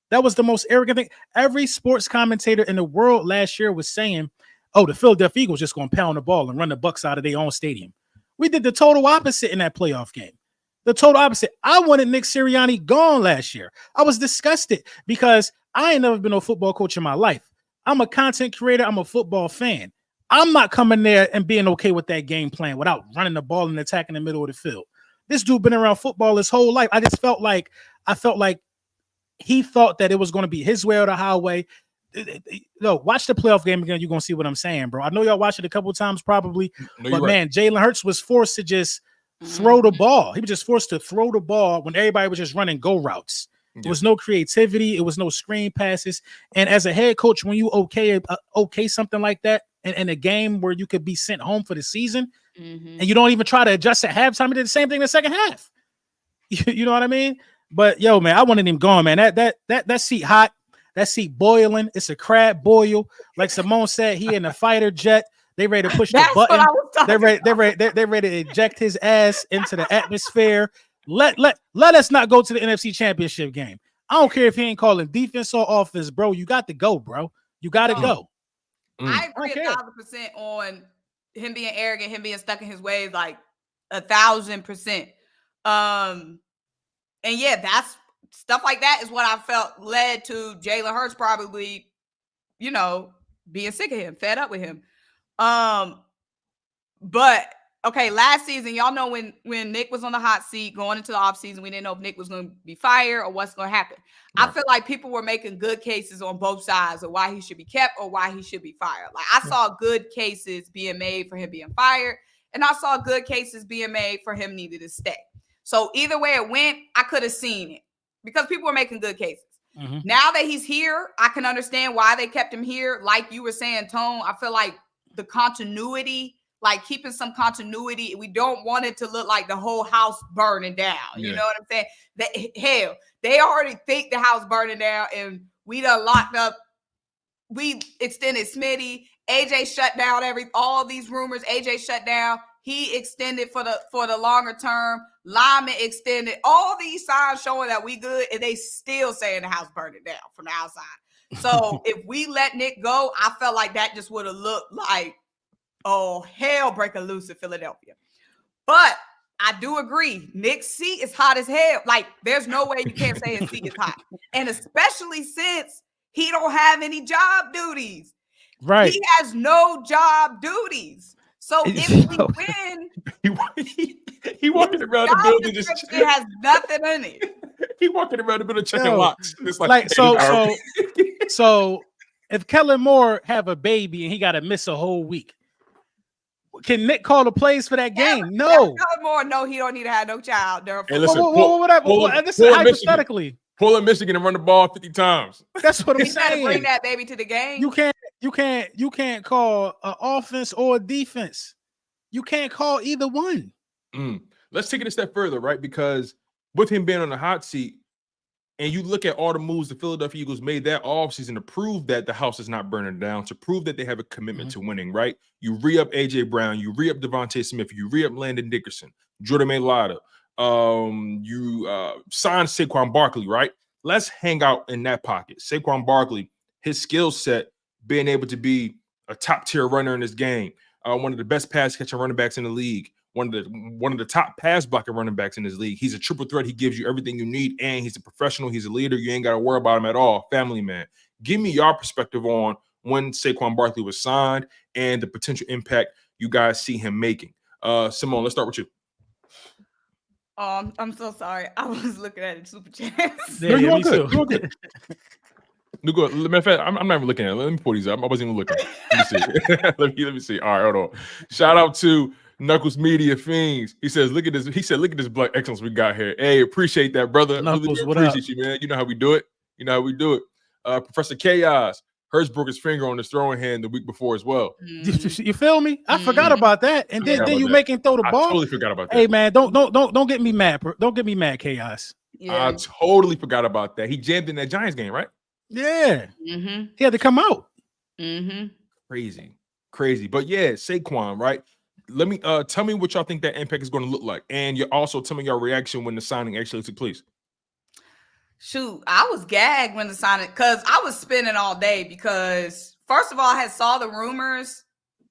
That was the most arrogant thing. Every sports commentator in the world last year was saying, oh, the Philadelphia Eagles just going to pound the ball and run the Bucs out of their own stadium. We did the total opposite in that playoff game. The total opposite. I wanted Nick Sirianni gone last year. I was disgusted because I ain't never been a football coach in my life. I'm a content creator. I'm a football fan. I'm not coming there and being okay with that game plan without running the ball and attacking the middle of the field. This dude been around football his whole life. I felt like he thought that it was going to be his way or the highway. Look, watch the playoff game again. You're gonna see what I'm saying, bro. I know y'all watched it a couple of times probably, No, but you're man, Jalen Hurts was forced to just throw the ball. He was just forced to throw the ball when everybody was just running go routes. There was no creativity. It was no screen passes. And as a head coach, when you okay something like that in a game where you could be sent home for the season, and you don't even try to adjust at halftime, you did the same thing in the second half. You know what I mean? But yo, man, I wanted him gone, man. That seat hot. That seat boiling. It's a crab boil. Like Symone said, he in a fighter jet. They ready to push the button. They're ready to eject his ass into the atmosphere. Let us not go to the NFC Championship game. I don't care if he ain't calling defense or offense, bro. You got to go, bro. You got to go. I agree 1,000% on him being arrogant, him being stuck in his ways, like 1,000%. And yeah, that's stuff like that is what I felt led to Jalen Hurts probably, being sick of him, fed up with him. But okay, last season, y'all know when Nick was on the hot seat going into the offseason, we didn't know if Nick was going to be fired or what's going to happen. Right. I feel like people were making good cases on both sides of why he should be kept or why he should be fired. Like I saw good cases being made for him being fired, and I saw good cases being made for him needed to stay. So either way it went, I could have seen it because people were making good cases. Now that he's here, I can understand why they kept him here. Like you were saying, Tone, I feel like the continuity, like keeping some continuity. We don't want it to look like the whole house burning down. Yeah. You know what I'm saying? Hell, they already think the house burning down, and we done locked up. We extended Smitty. AJ shut down all these rumors. AJ shut down. He extended for the longer term. Lyman extended. All these signs showing that we good, and they still saying the house burning down from the outside. So if we let Nick go, I felt like that just would have looked like, oh, hell breaking loose in Philadelphia. But I do agree. Nick's seat is hot as hell. Like, there's no way you can't say his seat is hot. And especially since he don't have any job duties. Right. He has no job duties. So if we win, he walking around the building just it has nothing in it. He walking around the building checking locks. It's like so if Kellen Moore have a baby and he got to miss a whole week, can Nick call the plays for that game? No. Kellen Moore, no, he don't need to have no child. Hey, listen, this is hypothetically. Pull in Michigan and run the ball 50 times. That's what I'm saying. Bring that baby to the game. You can't call an offense or a defense. You can't call either one. Let's take it a step further, right? Because with him being on the hot seat, and you look at all the moves the Philadelphia Eagles made that offseason to prove that the house is not burning down, to prove that they have a commitment to winning, right? You re-up A.J. Brown, you re-up Devontae Smith, you re-up Landon Dickerson, Jordan Mailata, you signed Saquon Barkley, right? Let's hang out in that pocket. Saquon Barkley, his skill set, being able to be a top-tier runner in this game, one of the best pass-catching running backs in the league, one of the top pass-blocking running backs in this league. He's a triple threat. He gives you everything you need, and he's a professional. He's a leader. You ain't got to worry about him at all. Family man. Give me your perspective on when Saquon Barkley was signed and the potential impact you guys see him making. Symone, let's start with you. I'm so sorry. I was looking at the super chat. No, you're all good. You're all good. No, good. Matter of fact, I'm not even looking at it. Let me pull these up. I wasn't even looking. Let me see. let me see. All right, hold on. Shout out to Knuckles Media Fiends. He says, look at this. He said, look at this black excellence we got here. Hey, appreciate that, brother. Knuckles, really appreciate you, man. You know how we do it. Professor Chaos. Hurts broke his finger on his throwing hand the week before as well. You feel me? I forgot about that. And then you make him throw the ball. I totally forgot about that. Hey man, don't get me mad. Don't get me mad, Chaos. Yeah. I totally forgot about that. He jammed in that Giants game, right? Yeah. He had to come out. Crazy. But yeah, Saquon, right? Let me tell me what y'all think that impact is going to look like. And you also tell me your reaction when the signing actually took place. Shoot, I was gagged when the signing, because I was spinning all day because, first of all, I had saw the rumors,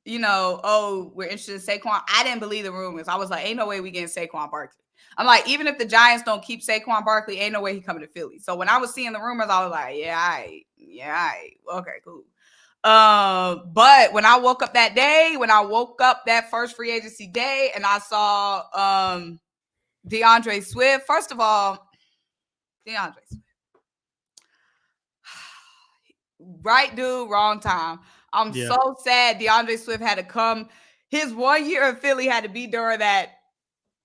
we're interested in Saquon. I didn't believe the rumors. I was like, ain't no way we getting Saquon Barkley. I'm like, even if the Giants don't keep Saquon Barkley, ain't no way he coming to Philly. So when I was seeing the rumors, I was like, okay, cool. But when I woke up that first free agency day and I saw DeAndre Swift, first of all, DeAndre Swift. Right dude, wrong time. I'm so sad DeAndre Swift had to come. His 1 year in Philly had to be during that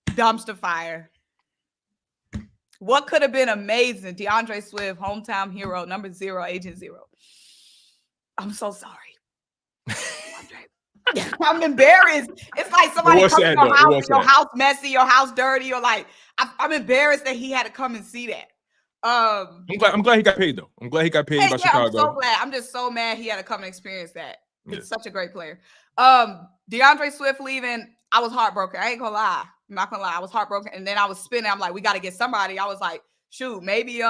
dumpster fire. What could have been amazing? DeAndre Swift, hometown hero, number 0, Agent 0. I'm so sorry. I'm embarrassed. It's like somebody comes to your house and your house messy, your house dirty. Or like, I'm embarrassed that he had to come and see that. I'm glad he got paid though. I'm glad he got paid by Chicago. I'm so glad. I'm just so mad he had to come and experience that. He's such a great player. DeAndre Swift leaving, I was heartbroken. I ain't gonna lie. I'm not gonna lie. I was heartbroken. And then I was spinning. I'm like, we got to get somebody. I was like, shoot, maybe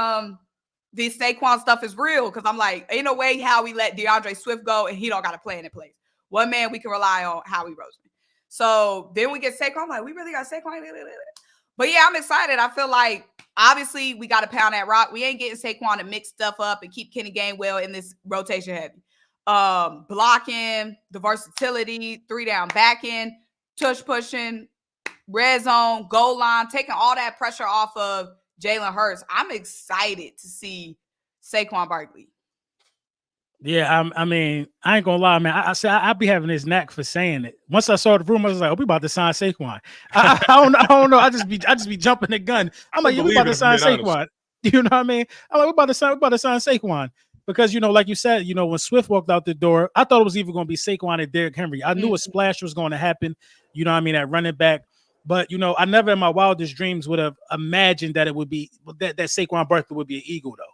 this Saquon stuff is real. Cause I'm like, ain't no way how we let DeAndre Swift go and he don't got a plan in place. One man we can rely on, Howie Roseman. So then we get Saquon. I'm like, we really got Saquon. But yeah, I'm excited. I feel like obviously we got to pound that rock. We ain't getting Saquon to mix stuff up and keep Kenny Gainwell in this rotation heavy. Blocking, the versatility, 3-down back end, tush pushing, red zone, goal line, taking all that pressure off of Jalen Hurts. I'm excited to see Saquon Barkley. Yeah, I mean, I ain't gonna lie, man. I be having this knack for saying it. Once I saw the rumor, I was like, "Oh, we about to sign Saquon." I don't know. I just be jumping the gun. I'm like, "Yeah, we about to sign Saquon." You know what I mean? I'm like, "We about to sign Saquon." Because, you know, like you said, you know, when Swift walked out the door, I thought it was either going to be Saquon or Derrick Henry. I knew a splash was going to happen, you know what I mean, at running back. But, you know, I never in my wildest dreams would have imagined that it would be that Saquon Barkley would be an Eagle, though.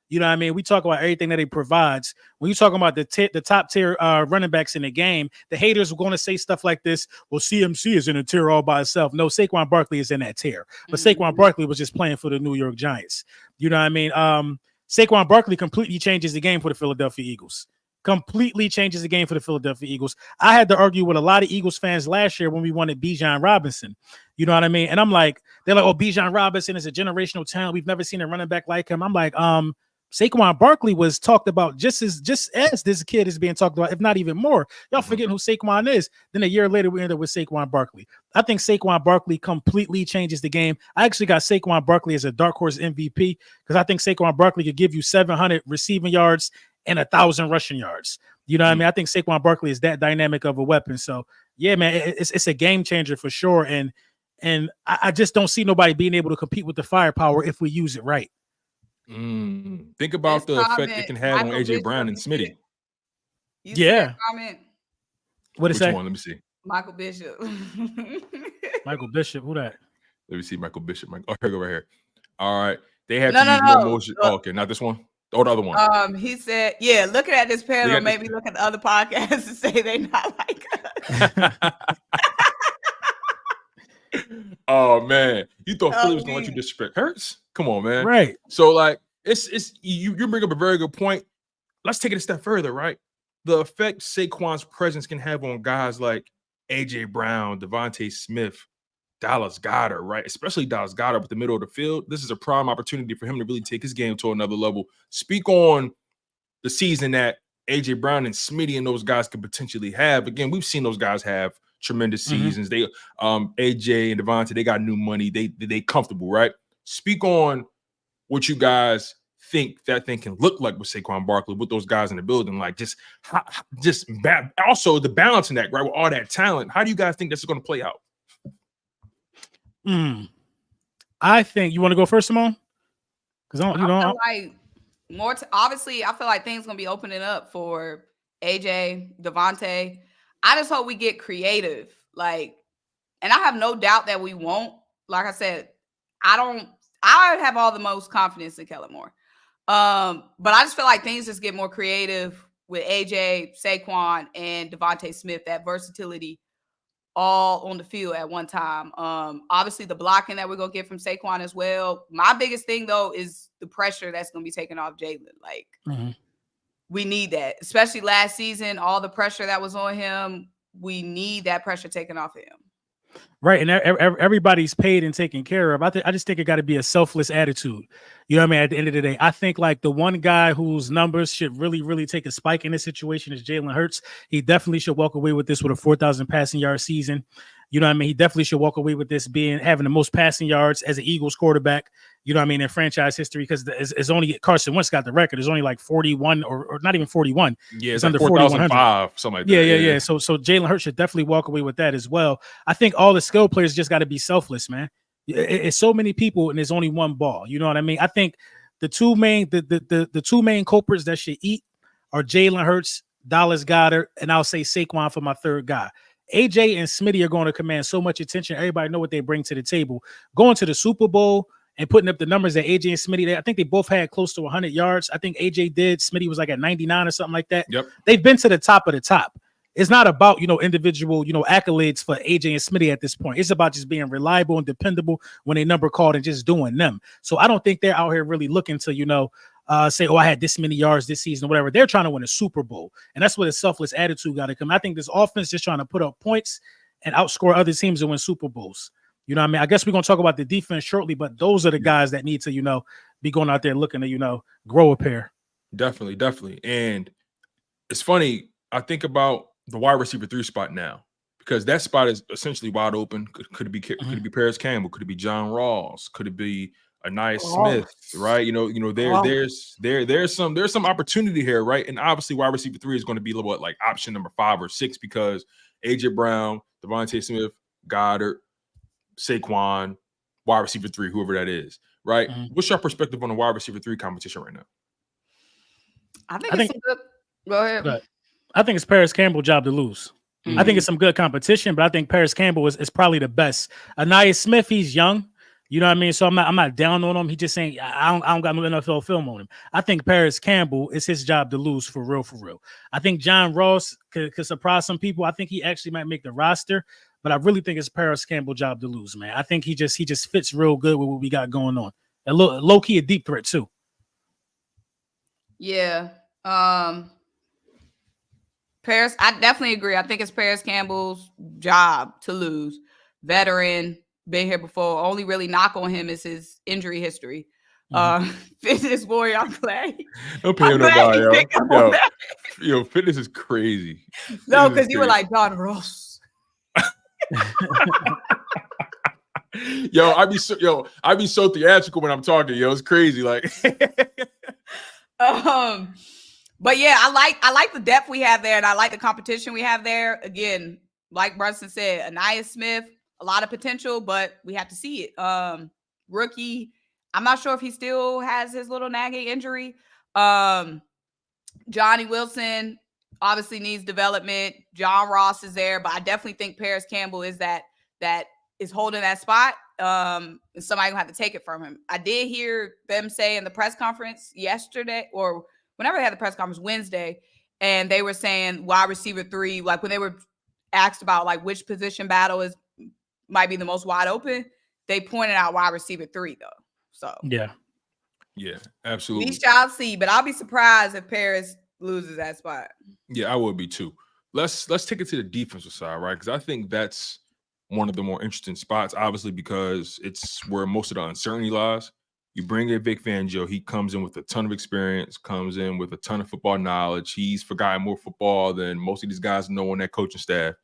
You know what I mean? We talk about everything that he provides. When you talk about the top tier running backs in the game, the haters are going to say stuff like this. Well, CMC is in a tier all by itself. No, Saquon Barkley is in that tier. But Saquon Barkley was just playing for the New York Giants. You know what I mean? Saquon Barkley completely changes the game for the Philadelphia Eagles. Completely changes the game for the Philadelphia Eagles. I had to argue with a lot of Eagles fans last year when we wanted Bijan Robinson. You know what I mean? And I'm like, they're like, oh, Bijan Robinson is a generational talent. We've never seen a running back like him. I'm like, Saquon Barkley was talked about just as this kid is being talked about, if not even more. Y'all forgetting who Saquon is. Then a year later, we ended up with Saquon Barkley. I think Saquon Barkley completely changes the game. I actually got Saquon Barkley as a dark horse MVP because I think Saquon Barkley could give you 700 receiving yards and 1,000 rushing yards. You know what I mean? I think Saquon Barkley is that dynamic of a weapon. So, yeah, man, it's a game changer for sure. And I just don't see nobody being able to compete with the firepower if we use it right. Think about the effect it can have on AJ Brown and Smitty. Yeah. What is that? Which one? Let me see. Michael Bishop. Michael Bishop. Who that? Let me see. Michael Bishop. Oh, here go right here. All right. They have to use more motion. Oh, okay, not this one. Oh, the other one. He said, yeah, looking at this panel, maybe look at the other podcasts and say they not like us. Oh man, you thought Philly was gonna let you disrespect Hurts? Come on, man. Right. So like it's you bring up a very good point. Let's take it a step further, right? The effect Saquon's presence can have on guys like AJ Brown, Devontae Smith, Dallas Goedert, right? Especially Dallas Goedert with the middle of the field. This is a prime opportunity for him to really take his game to another level. Speak on the season that AJ Brown and Smitty and those guys could potentially have. Again, we've seen those guys have tremendous seasons. They AJ and Devontae, they got new money. They comfortable, right? Speak on what you guys think that thing can look like with Saquon Barkley, with those guys in the building. Like also the balance in that, right? With all that talent, how do you guys think this is going to play out? I think you want to go first, Symone? Because I feel like more. Obviously, I feel like things gonna be opening up for AJ, Devontae. I just hope we get creative, like, and I have no doubt that we won't. Like I said, I have all the most confidence in Kellen Moore, but I just feel like things just get more creative with AJ, Saquon, and Devontae Smith. That versatility all on the field at one time. Obviously the blocking that we're gonna get from Saquon as well. My biggest thing though is the pressure that's gonna be taken off Jalen. Like we need that, especially last season, all the pressure that was on him. We need that pressure taken off of him. Right, and everybody's paid and taken care of. I just think it got to be a selfless attitude. You know what I mean? At the end of the day, I think like the one guy whose numbers should really, really take a spike in this situation is Jalen Hurts. He definitely should walk away with this with a 4,000 passing yard season. You know what I mean? He definitely should walk away with this having the most passing yards as an Eagles quarterback You know what I mean, in franchise history, because it's only Carson Wentz got the record. There's only like 41 or not even 41. Yeah, it's like under 4,005, something like that. Yeah. So Jalen Hurts should definitely walk away with that as well. I think all the skill players just got to be selfless, man. It's so many people and there's only one ball. You know what I mean? I think the two main culprits that should eat are Jalen Hurts, Dallas Goedert, and I'll say Saquon for my third guy. AJ and Smitty are going to command so much attention. Everybody know what they bring to the table. Going to the Super Bowl and putting up the numbers that AJ and Smitty, I think they both had close to 100 yards. I think AJ did. Smitty was like at 99 or something like that. Yep. They've been to the top of the top. It's not about, individual, accolades for AJ and Smitty at this point. It's about just being reliable and dependable when they number called and just doing them. So I don't think they're out here really looking to, say, I had this many yards this season or whatever. They're trying to win a Super Bowl. And that's where the selfless attitude got to come. I think this offense just trying to put up points and outscore other teams and win Super Bowls. You know what I mean? I guess we're going to talk about the defense shortly, but those are the guys that need to, be going out there looking to, grow a pair. Definitely. And it's funny. I think about the wide receiver 3 spot now, because that spot is essentially wide open. Could it be Paris Campbell? Could it be John Ross? Could it be Anais Smith? Right? There's some opportunity here, right? And obviously, wide receiver 3 is going to be a little bit like option number 5 or 6 because AJ Brown, Devontae Smith, Goddard, Saquon, wide receiver 3, whoever that is, right? Mm-hmm. What's your perspective on the wide receiver 3 competition right now? I think it's some good. Go ahead. I think it's Paris Campbell's job to lose. Mm-hmm. I think it's some good competition, but I think Paris Campbell is probably the best. Anais Smith, he's young. You know what I mean? So I'm not down on him. He just saying I don't got no NFL film on him. I think Paris Campbell is his job to lose for real. I think John Ross could surprise some people. I think he actually might make the roster, but I really think it's Paris Campbell's job to lose, man. I think he just fits real good with what we got going on. And low key a deep threat too. Yeah. Paris, I definitely agree. I think it's Paris Campbell's job to lose. Veteran, been here before. Only really knock on him is his injury history. Fitness warrior, I'm glad. Don't pay nobody, yo, fitness is crazy. No, because you were like Don Ross. I be so theatrical when I'm talking. It's crazy. Like, but yeah, I like the depth we have there, and I like the competition we have there. Again, like Brunson said, Anais Smith, a lot of potential, but we have to see it. Rookie, I'm not sure if he still has his little nagging injury. Johnny Wilson obviously needs development. John Ross is there, but I definitely think Paris Campbell is that is holding that spot. And somebody gonna have to take it from him. I did hear them say in the press conference yesterday, or whenever they had the press conference Wednesday, and they were saying wide receiver 3, like when they were asked about like which position battle might be the most wide open, they pointed out wide receiver 3 though. So yeah, absolutely. We shall see, but I'll be surprised if Paris loses that spot. Yeah, I would be too. Let's take it to the defensive side, right? Because I think that's one of the more interesting spots, obviously, because it's where most of the uncertainty lies. You bring in Vic Fangio, he comes in with a ton of experience, comes in with a ton of football knowledge. He's forgotten more football than most of these guys know on that coaching staff.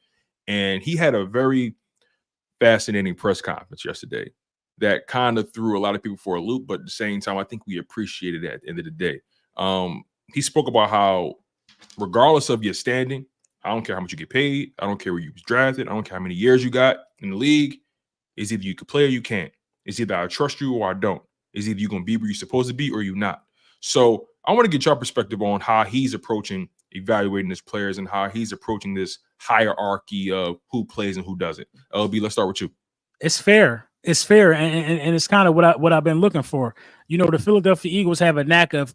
And he had a very fascinating press conference yesterday that kind of threw a lot of people for a loop, but at the same time, I think we appreciated it at the end of the day. He spoke about how, regardless of your standing, I don't care how much you get paid, I don't care where you was drafted, I don't care how many years you got in the league, it's either you can play or you can't. It's either I trust you or I don't. It's either you're going to be where you're supposed to be or you're not. So I want to get your perspective on how he's approaching evaluating his players and how he's approaching this hierarchy of who plays and who doesn't. LB, let's start with you. It's fair. It's fair, and it's kind of what I've been looking for. The Philadelphia Eagles have a knack of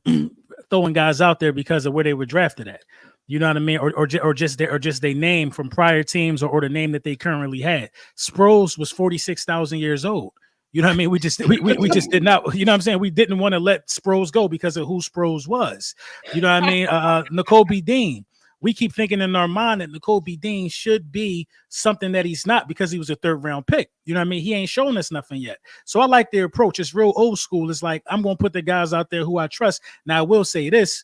throwing guys out there because of where they were drafted at. You know what I mean? Or just their name from prior teams or the name that they currently had. Sproles was 46,000 years old. You know what I mean? We just did not, you know what I'm saying? We didn't want to let Sproles go because of who Sproles was. You know what I mean? Nakobe Dean. We keep thinking in our mind that Nakobe Dean should be something that he's not because he was a 3rd round pick. You know what I mean? He ain't shown us nothing yet. So I like their approach. It's real old school. It's like, I'm going to put the guys out there who I trust. Now, I will say this.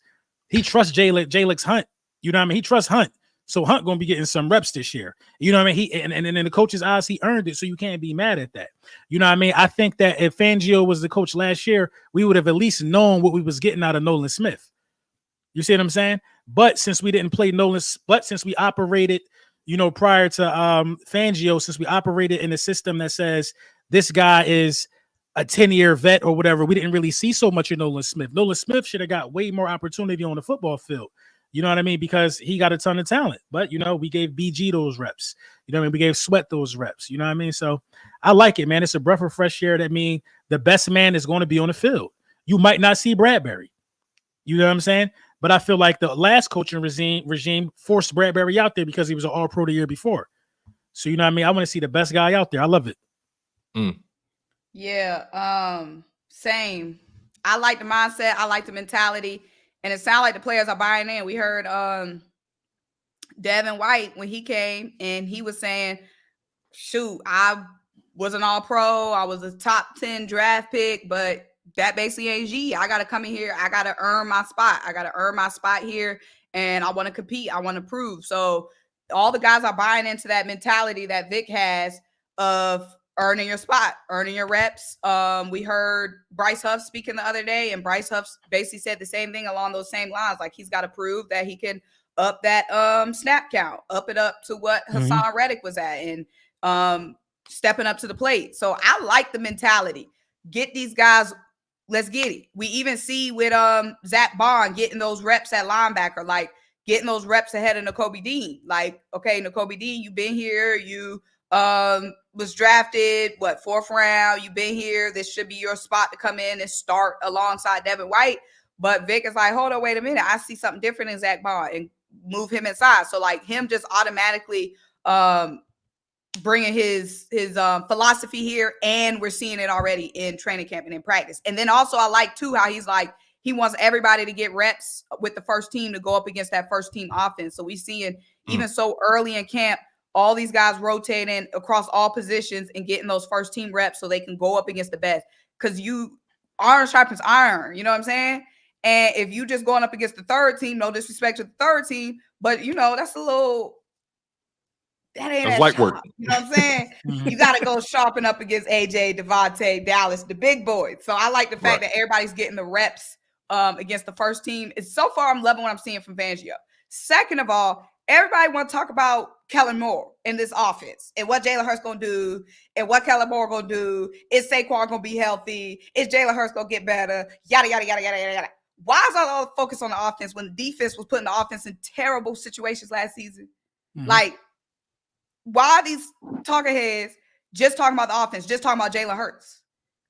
He trusts Jalen Hunt. You know what I mean? He trusts Hunt. So Hunt going to be getting some reps this year. You know what I mean? And in the coach's eyes, he earned it. So you can't be mad at that. You know what I mean? I think that if Fangio was the coach last year, we would have at least known what we was getting out of Nolan Smith. You see what I'm saying? But since we didn't play Nolan, but since we operated, prior to Fangio, since we operated in a system that says this guy is a 10-year vet or whatever, we didn't really see so much of Nolan Smith. Nolan Smith should have got way more opportunity on the football field. You know what I mean? Because he got a ton of talent. But, we gave BG those reps. You know what I mean? We gave Sweat those reps. You know what I mean? So I like it, man. It's a breath of fresh air. That means the best man is going to be on the field. You might not see Bradbury. You know what I'm saying? But I feel like the last coaching regime forced Bradbury out there because he was an all-pro the year before. So, you know what I mean? I want to see the best guy out there. I love it. Yeah, same. I like the mindset. I like the mentality. And it sounds like the players are buying in. We heard Devin White when he came and he was saying, shoot, I was an all-pro. I was a top 10 draft pick, but that basically ain't G. I got to come in here. I got to earn my spot. I got to earn my spot here, and I want to compete. I want to prove. So all the guys are buying into that mentality that Vic has of earning your spot, earning your reps. We heard Bryce Huff speaking the other day, and Bryce Huff basically said the same thing along those same lines. Like, he's got to prove that he can up that snap count, up it up to what Hassan Reddick was at, and stepping up to the plate. So I like the mentality. Get these guys. Let's get it. We even see with Zach Bond getting those reps at linebacker, like getting those reps ahead of Nakobe Dean. Like, okay, Nakobe Dean, you've been here. You was drafted, fourth round. You've been here. This should be your spot to come in and start alongside Devin White. But Vic is like, hold on, wait a minute. I see something different in Zach Bond, and move him inside. So like him just automatically bringing his philosophy here, and we're seeing it already in training camp and in practice. And then also I like too how he's like, he wants everybody to get reps with the first team to go up against that first team offense. So we seeing even so early in camp, all these guys rotating across all positions and getting those first team reps so they can go up against the best. Because iron sharpens iron, you know what I'm saying? And if you just going up against the third team, no disrespect to the third team, but that's a little. That ain't that light work. You know what I'm saying? You got to go sharpen up against AJ, Devontae, Dallas, the big boys. So I like the fact that everybody's getting the reps against the first team. So far, I'm loving what I'm seeing from Fangio. Second of all, everybody want to talk about Kellen Moore in this offense and what Jalen Hurts going to do and what Kellen Moore going to do. Is Saquon going to be healthy? Is Jalen Hurts going to get better? Yada, yada, yada, yada, yada. Why is all the focus on the offense when the defense was putting the offense in terrible situations last season? Like, why are these talking heads just talking about the offense, just talking about Jalen Hurts?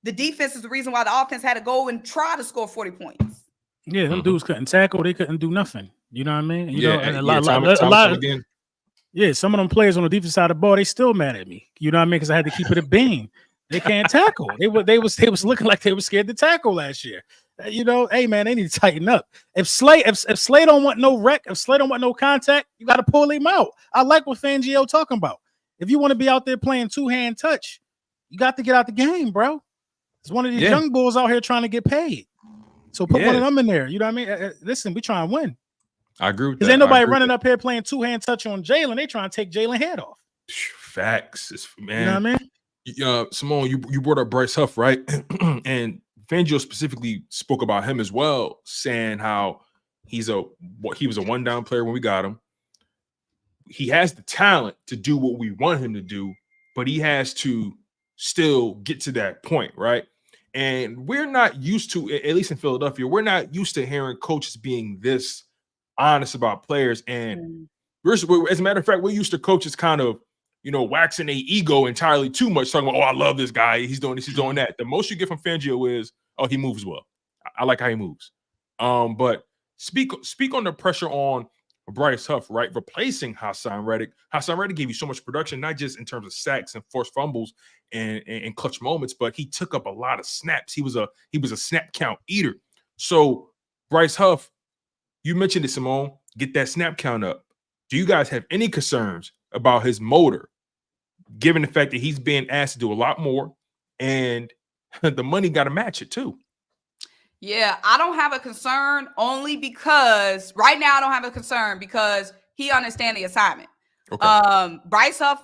The defense is the reason why the offense had to go and try to score 40 points. Yeah, them dudes couldn't tackle. They couldn't do nothing. You know what I mean? And a lot, some of them players on the defense side of the ball, they still mad at me. You know what I mean? Because I had to keep it a beam. They can't tackle. They was looking like they were scared to tackle last year. Hey man, they need to tighten up. If Slay don't want no wreck, if Slay don't want no contact, you got to pull him out. I like what Fangio talking about. If you want to be out there playing two-hand touch, you got to get out the game, bro. It's one of these young bulls out here trying to get paid. So put one of them in there. You know what I mean? Listen, we try and win. I agree with that. Because ain't nobody running up here playing two-hand touch on Jalen. They trying to take Jalen head off. Facts, man. You know what I mean? Symone, you brought up Bryce Huff, right? And Fangio specifically spoke about him as well, saying how he was a one-down player when we got him. He has the talent to do what we want him to do, but he has to still get to that point, right? And we're not used to, at least in Philadelphia, we're not used to hearing coaches being this honest about players. And as a matter of fact, we're used to coaches kind of, waxing their ego entirely too much, talking about, I love this guy. He's doing this, he's doing that. The most you get from Fangio is, he moves well. I like how he moves. But speak on the pressure on Bryce Huff, right? Replacing Hassan Reddick. Hassan Reddick gave you so much production, not just in terms of sacks and forced fumbles and clutch moments, but he took up a lot of snaps. He was a snap count eater. So Bryce Huff, you mentioned it, Symone, get that snap count up. Do you guys have any concerns about his motor, given the fact that he's being asked to do a lot more and the money got to match it too? Yeah, I don't have a concern only because right now I don't have a concern because he understands the assignment. Okay. Bryce Huff,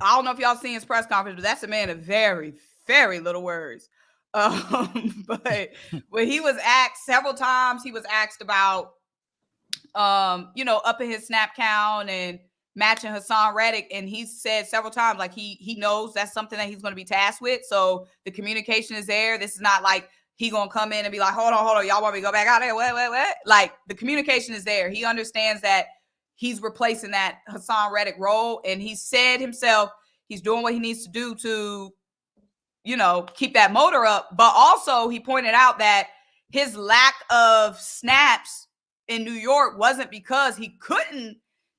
I don't know if y'all seen his press conference, but that's a man of very, very little words. But when he was asked several times, he was asked about, upping his snap count and matching Hassan Reddick, and he said several times like he knows that's something that he's going to be tasked with. So the communication is there. This is not like he gonna come in and be like, hold on, y'all want me to go back out there? What? Like the communication is there. He understands that he's replacing that Hassan Reddick role, and he said himself he's doing what he needs to do to, keep that motor up. But also he pointed out that his lack of snaps in New York wasn't because he couldn't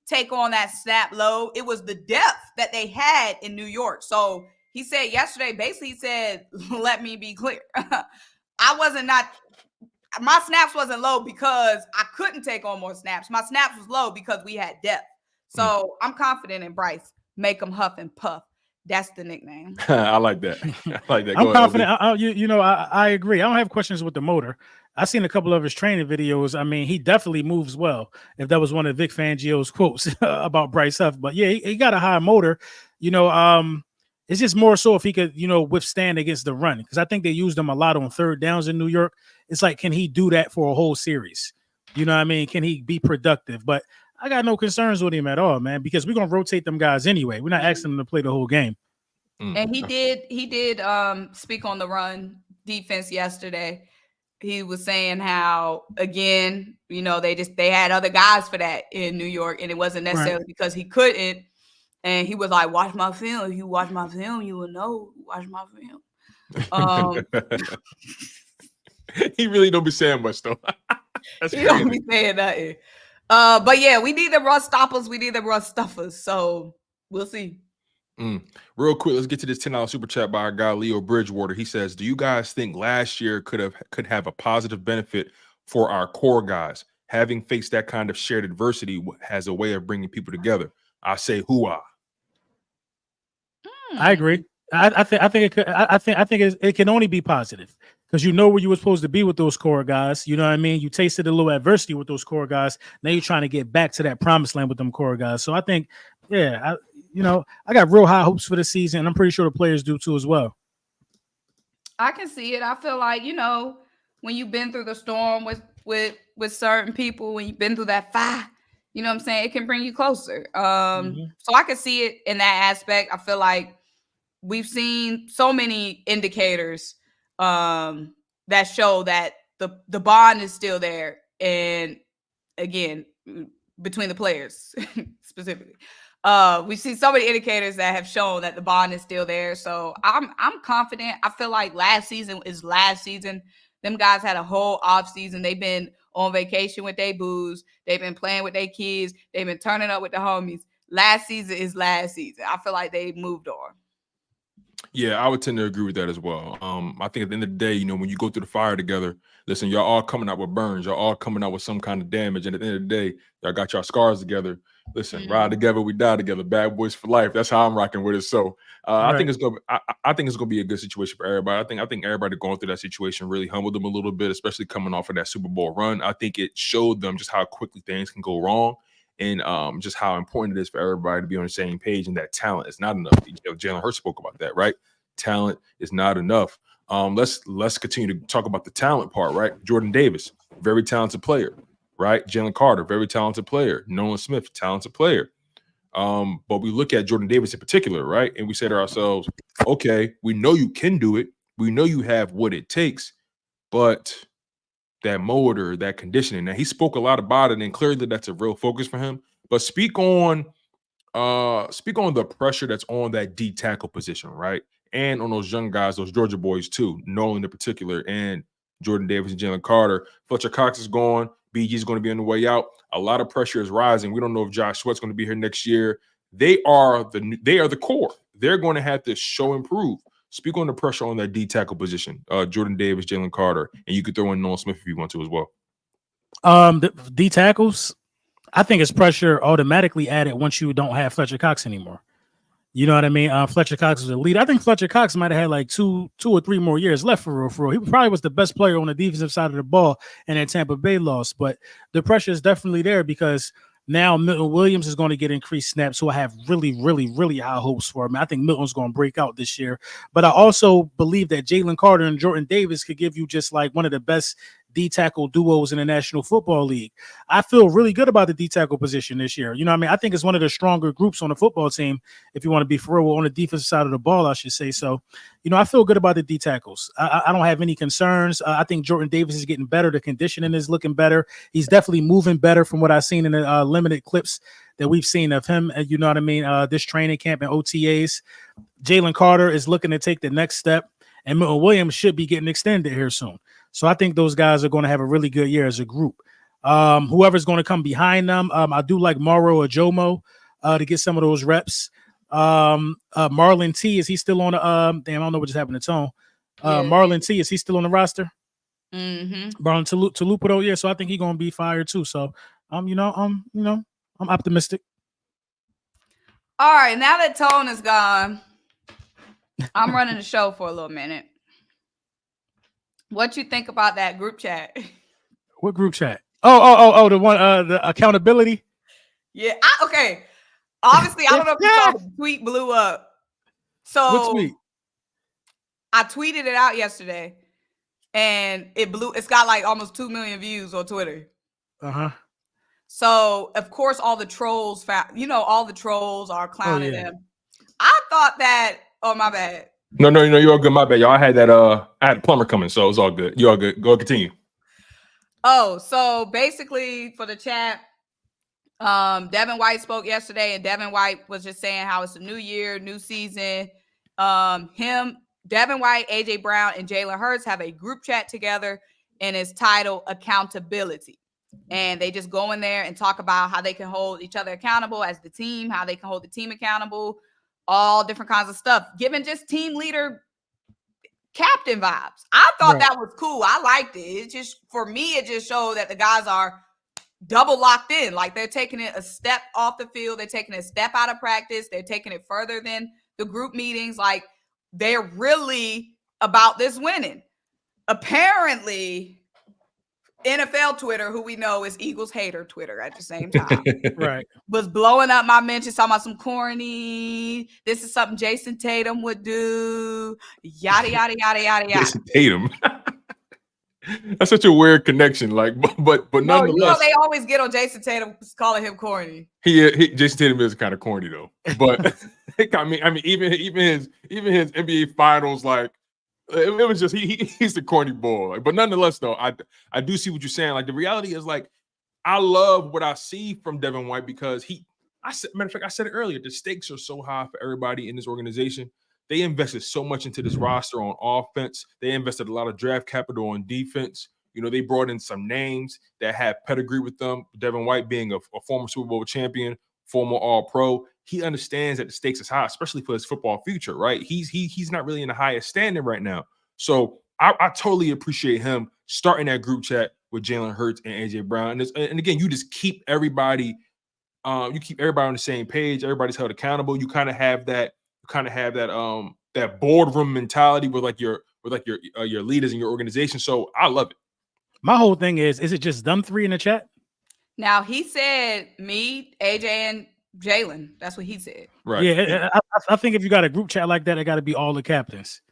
take on that snap load. It was the depth that they had in New York. So he said yesterday, basically he said, let me be clear. My snaps wasn't low because I couldn't take on more snaps. My snaps was low because we had depth. So I'm confident in Bryce. Make him huff and puff. That's the nickname. I like that. I'm confident. I agree. I don't have questions with the motor. I've seen a couple of his training videos. I mean, he definitely moves well. If that was one of Vic Fangio's quotes about Bryce Huff, but yeah, he got a high motor. It's just more so if he could, withstand against the run, because I think they used him a lot on third downs in New York. It's like, can he do that for a whole series? You know what I mean? Can he be productive? But I got no concerns with him at all, man, because we're gonna rotate them guys anyway. We're not asking them to play the whole game. And he did speak on the run defense yesterday. He was saying how, again, they had other guys for that in New York, and it wasn't necessarily because he couldn't. And he was like, watch my film. If you watch my film, you will know. Watch my film. He really don't be saying much, though. He don't be saying nothing. But yeah, we need the run stoppers. We need the run stuffers. So we'll see. Real quick, let's get to this $10 super chat by our guy Leo Bridgewater. He says, do you guys think last year could have a positive benefit for our core guys? Having faced that kind of shared adversity has a way of bringing people together. I say hoo-ah. I agree. I think it could. I think it can only be positive, because you know where you were supposed to be with those core guys. You know what I mean? You tasted a little adversity with those core guys. Now you're trying to get back to that promised land with them core guys. So I think, I got real high hopes for the season, and I'm pretty sure the players do too as well. I can see it. I feel like, when you've been through the storm with certain people, when you've been through that fire, you know what I'm saying? It can bring you closer. So I can see it in that aspect. I feel like we've seen so many indicators that show that the bond is still there. And again, between the players specifically, we see so many indicators that have shown that the bond is still there. So I'm confident. I feel like last season is last season. Them guys had a whole off season. They've been on vacation with their booze. They've been playing with their kids. They've been turning up with the homies. Last season is last season. I feel like they moved on. Yeah, I would tend to agree with that as well. I think at the end of the day, when you go through the fire together, listen, y'all all coming out with burns. Y'all all coming out with some kind of damage. And at the end of the day, y'all got y'all scars together. Listen, ride together, we die together. Bad boys for life. That's how I'm rocking with it. So right. I think it's gonna be a good situation for everybody. I think everybody going through that situation really humbled them a little bit, especially coming off of that Super Bowl run. I think it showed them just how quickly things can go wrong, and just how important it is for everybody to be on the same page, and that talent is not enough. Jalen Hurts spoke about that, right? Talent is not enough. Let's continue to talk about the talent part, right? Jordan Davis, very talented player, right? Jalen Carter, very talented player. Nolan Smith, talented player. But we look at Jordan Davis in particular, right? And we say to ourselves, okay, we know you can do it. We know you have what it takes, but that motor, that conditioning. Now, he spoke a lot about it, and clearly that's a real focus for him. But speak on the pressure that's on that D tackle position, right? And on those young guys, those Georgia boys too, Nolan in particular, and Jordan Davis and Jalen Carter. Fletcher Cox is gone. BG is going to be on the way out. A lot of pressure is rising. We don't know if Josh Sweat's going to be here next year. They are the core. They're going to have to show improve. Speak on the pressure on that D tackle position. Jordan Davis, Jalen Carter, and you could throw in Nolan Smith if you want to as well. The D tackles, I think it's pressure automatically added once you don't have Fletcher Cox anymore. You know what I mean? Fletcher Cox was a lead. I think Fletcher Cox might have had like two or three more years left for real. He probably was the best player on the defensive side of the ball in that Tampa Bay loss. But the pressure is definitely there because Now Milton Williams is going to get increased snaps, so I have really, really, really high hopes for him. I think Milton's going to break out this year. But I also believe that Jalen Carter and Jordan Davis could give you just like one of the best D-tackle duos in the National Football League. I feel really good about the D-tackle position this year. You know what I mean? I think it's one of the stronger groups on the football team, if you want to be for real, on the defensive side of the ball, I should say. So, you know, I feel good about the D-tackles. I don't have any concerns. I think Jordan Davis is getting better. The conditioning is looking better. He's definitely moving better from what I've seen in the limited clips that we've seen of him. You know what I mean? This training camp and OTAs. Jalen Carter is looking to take the next step, and Milton Williams should be getting extended here soon. So I think those guys are going to have a really good year as a group. Whoever's going to come behind them, I do like Mauro Ajomo to get some of those reps. Marlon T, is he still on the damn, I don't know what just happened to Tone. Marlon T, is he still on the roster? Mm-hmm. Marlon Tuluputo, yeah. So I think he's gonna be fired too. So I'm optimistic. All right, now that Tone is gone, I'm running the show for a little minute. What you think about that group chat? What group chat? Oh, the one, the accountability. Yeah, okay. Obviously, I don't know if you saw the tweet blew up. So What tweet? I tweeted it out yesterday, and it blew. It's got like almost 2 million views on Twitter. So of course, all the trolls all the trolls are clowning them. I thought that. Oh, my bad. No, you're all good. My bad, y'all. I had a plumber coming, so it's all good. You all good. Go continue. Oh, so basically for the chat, Devin White spoke yesterday, and Devin White was just saying how it's a new year, new season. Devin White, AJ Brown, and Jalen Hurts have a group chat together, and it's titled Accountability. And they just go in there and talk about how they can hold each other accountable as the team, how they can hold the team accountable, all different kinds of stuff, giving just team leader captain vibes. I thought that was cool. I liked it. It just, for me, it just showed that the guys are double locked in. Like, they're taking it a step off the field. They're taking a step out of practice. They're taking it further than the group meetings. Like, they're really about this winning. Apparently, NFL Twitter, who we know is Eagles hater Twitter at the same time, was blowing up my mentions, talking about some corny. This is something Jason Tatum would do. Yada, yada, yada, yada, yada. Jason Tatum. That's such a weird connection. Like, but nonetheless, you know they always get on Jason Tatum calling him corny. Jason Tatum is kind of corny though. But I mean, even his NBA Finals, like, it was just he's the corny boy. Like, but nonetheless, though, I do see what you're saying. Like, the reality is, like, I love what I see from Devin White because matter of fact, I said it earlier. The stakes are so high for everybody in this organization. They invested so much into this roster on offense. They invested a lot of draft capital on defense. You know, they brought in some names that have pedigree with them. Devin White being a former Super Bowl champion, former All-Pro. He understands that the stakes is high, especially for his football future, right? He's not really in the highest standing right now. So I totally appreciate him starting that group chat with Jalen Hurts and AJ Brown. And again, you just keep everybody, on the same page. Everybody's held accountable. You kind of have that boardroom mentality with your leaders in your organization. So I love it. My whole thing is it just them three in the chat? Now he said me, AJ, and Jalen. That's what he said. Right. Yeah, I think if you got a group chat like that, it got to be all the captains.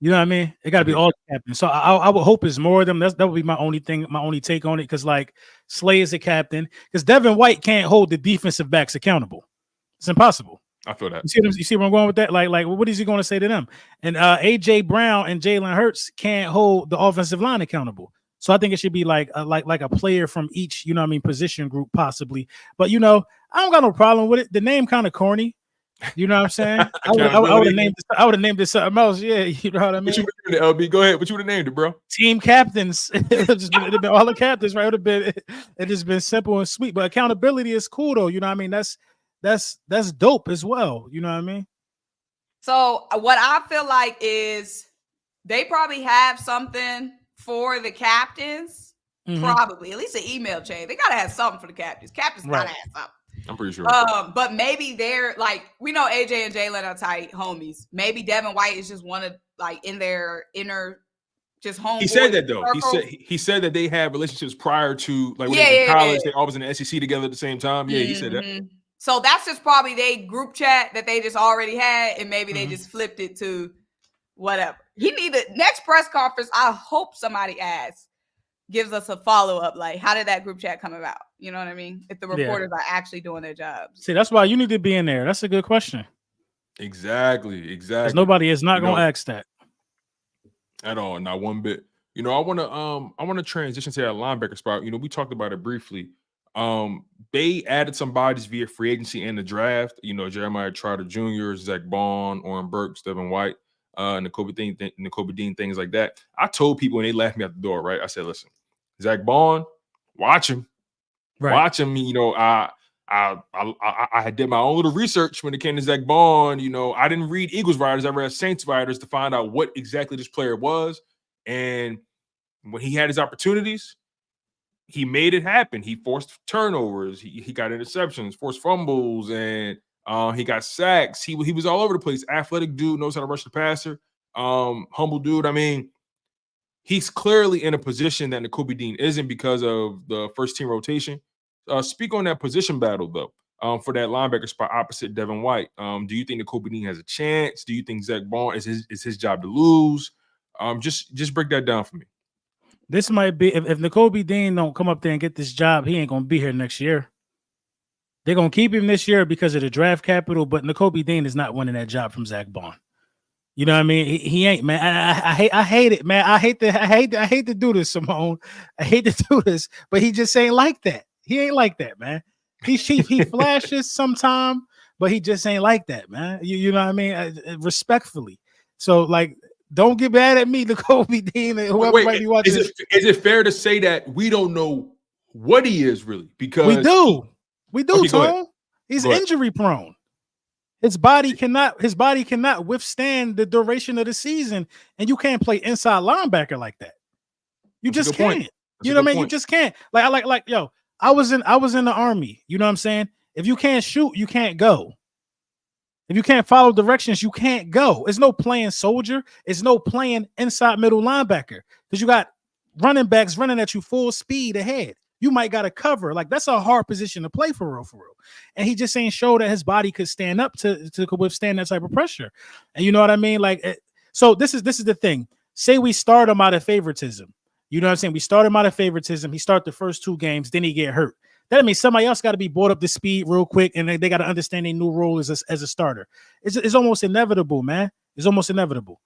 You know what I mean? It got to be all the captains. So I would hope it's more of them. That would be my only take on it. Because, like, Slay is a captain. Because Devin White can't hold the defensive backs accountable. It's impossible. I feel that. You see where I'm going with that? Like, what is he going to say to them? And AJ Brown and Jalen Hurts can't hold the offensive line accountable. So I think it should be like a player from each, you know what I mean, position group possibly. But, you know, I don't got no problem with it. The name kind of corny. You know what I'm saying? I would have named it something else. Yeah, you know what I mean? What you would have named it, LB? Go ahead. What you would have named it, bro? Team captains. It'd have been all the captains, right? It has been simple and sweet. But accountability is cool, though. You know what I mean? That's dope as well. You know what I mean? So what I feel like is they probably have something for the captains. Mm-hmm. Probably. At least an email chain. They got to have something for the captains. Captains got to have something. I'm pretty sure. But maybe they're like, we know AJ and Jalen are tight homies. Maybe Devin White is just one of, like, in their inner just home. He said that though. He said that they had relationships prior to like when they were in college. They always in the SEC together at the same time. Yeah, he said that. So that's just probably they group chat that they just already had, and maybe they just flipped it to whatever. He needed next press conference. I hope somebody gives us a follow-up, like how did that group chat come about? You know what I mean? If the reporters are actually doing their jobs. See, that's why you need to be in there. That's a good question. Exactly. Because nobody is not going to ask that at all, not one bit. You know, I want to transition to that linebacker spot. You know, we talked about it briefly. They added some bodies via free agency and the draft. You know, Jeremiah Trotter Jr., Zach Bond, Oren Burks, Devin White, Nakobe Dean, things like that. I told people when they laughed me out the door, right? I said, listen, Zach Bond, watch him. Right. Watch him. You know, I did my own little research when it came to Zach Bond. You know, I didn't read Eagles writers. I read Saints writers to find out what exactly this player was. And when he had his opportunities, he made it happen. He forced turnovers. He got interceptions, forced fumbles, and he got sacks. He was all over the place. Athletic dude, knows how to rush the passer. Humble dude. I mean, he's clearly in a position that Nakobe Dean isn't because of the first team rotation. Speak on that position battle, though, for that linebacker spot opposite Devin White. Do you think Nakobe Dean has a chance? Do you think Zach Bond is his job to lose? Just break that down for me. This might be if Nakobe Dean don't come up there and get this job, he ain't gonna be here next year. They're gonna keep him this year because of the draft capital, but Nakobe Dean is not winning that job from Zach Bond. You know what I mean? He ain't, man. I hate it, man. I hate to do this, Symone. I hate to do this, but he just ain't like that. He ain't like that, man. He flashes sometime, but he just ain't like that, man. You know what I mean? Respectfully. So, like, don't get mad at me, Nakobe Dean, and whoever might be watching. Is it fair to say that we don't know what he is really? Because we do, okay, Tom. He's injury prone. His body cannot withstand the duration of the season, and you can't play inside linebacker like that. You just can't. You know what I mean? You just can't. Like, yo, I was in the Army. You know what I'm saying? If you can't shoot, you can't go. If you can't follow directions, you can't go. It's no playing soldier. It's no playing inside middle linebacker because you got running backs running at you full speed ahead. You might got to cover. Like, that's a hard position to play for real. And he just ain't show that his body could stand up to withstand that type of pressure. And you know what I mean? Like, so this is the thing. Say we start him out of favoritism. You know what I'm saying? We start him out of favoritism. He start the first 2 games, then he get hurt. That means somebody else got to be brought up to speed real quick, and they got to understand their new role as a starter. It's almost inevitable, man. It's almost inevitable,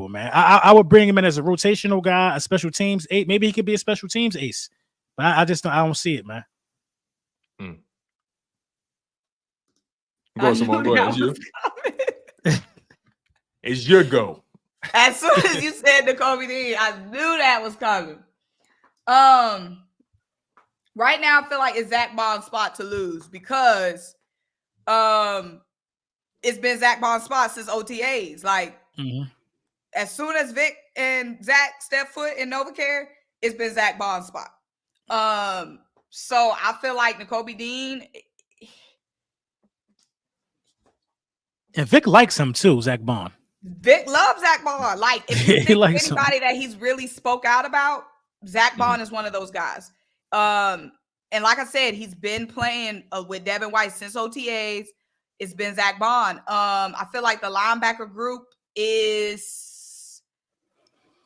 man. I would bring him in as a rotational guy, a special teams ace. Maybe he could be a special teams ace, but I don't see it, man. Go, Symone. Go ahead. It's your go. As soon as you said Nakobe Dean, I knew that was coming. Right now, I feel like it's Zach Bond's spot to lose because it's been Zach Bond's spot since OTAs. Like, as soon as Vic and Zach step foot in NovaCare, it's been Zach Bond's spot. So I feel like Nakobe Dean. And Vic likes him too, Zach Bond. Vic loves Zach Bond. Like, if you think anybody that he's really spoke out about, Zach Bond is one of those guys. And like I said, he's been playing with Devin White since OTAs. It's been Zach Bond. I feel like the linebacker group is,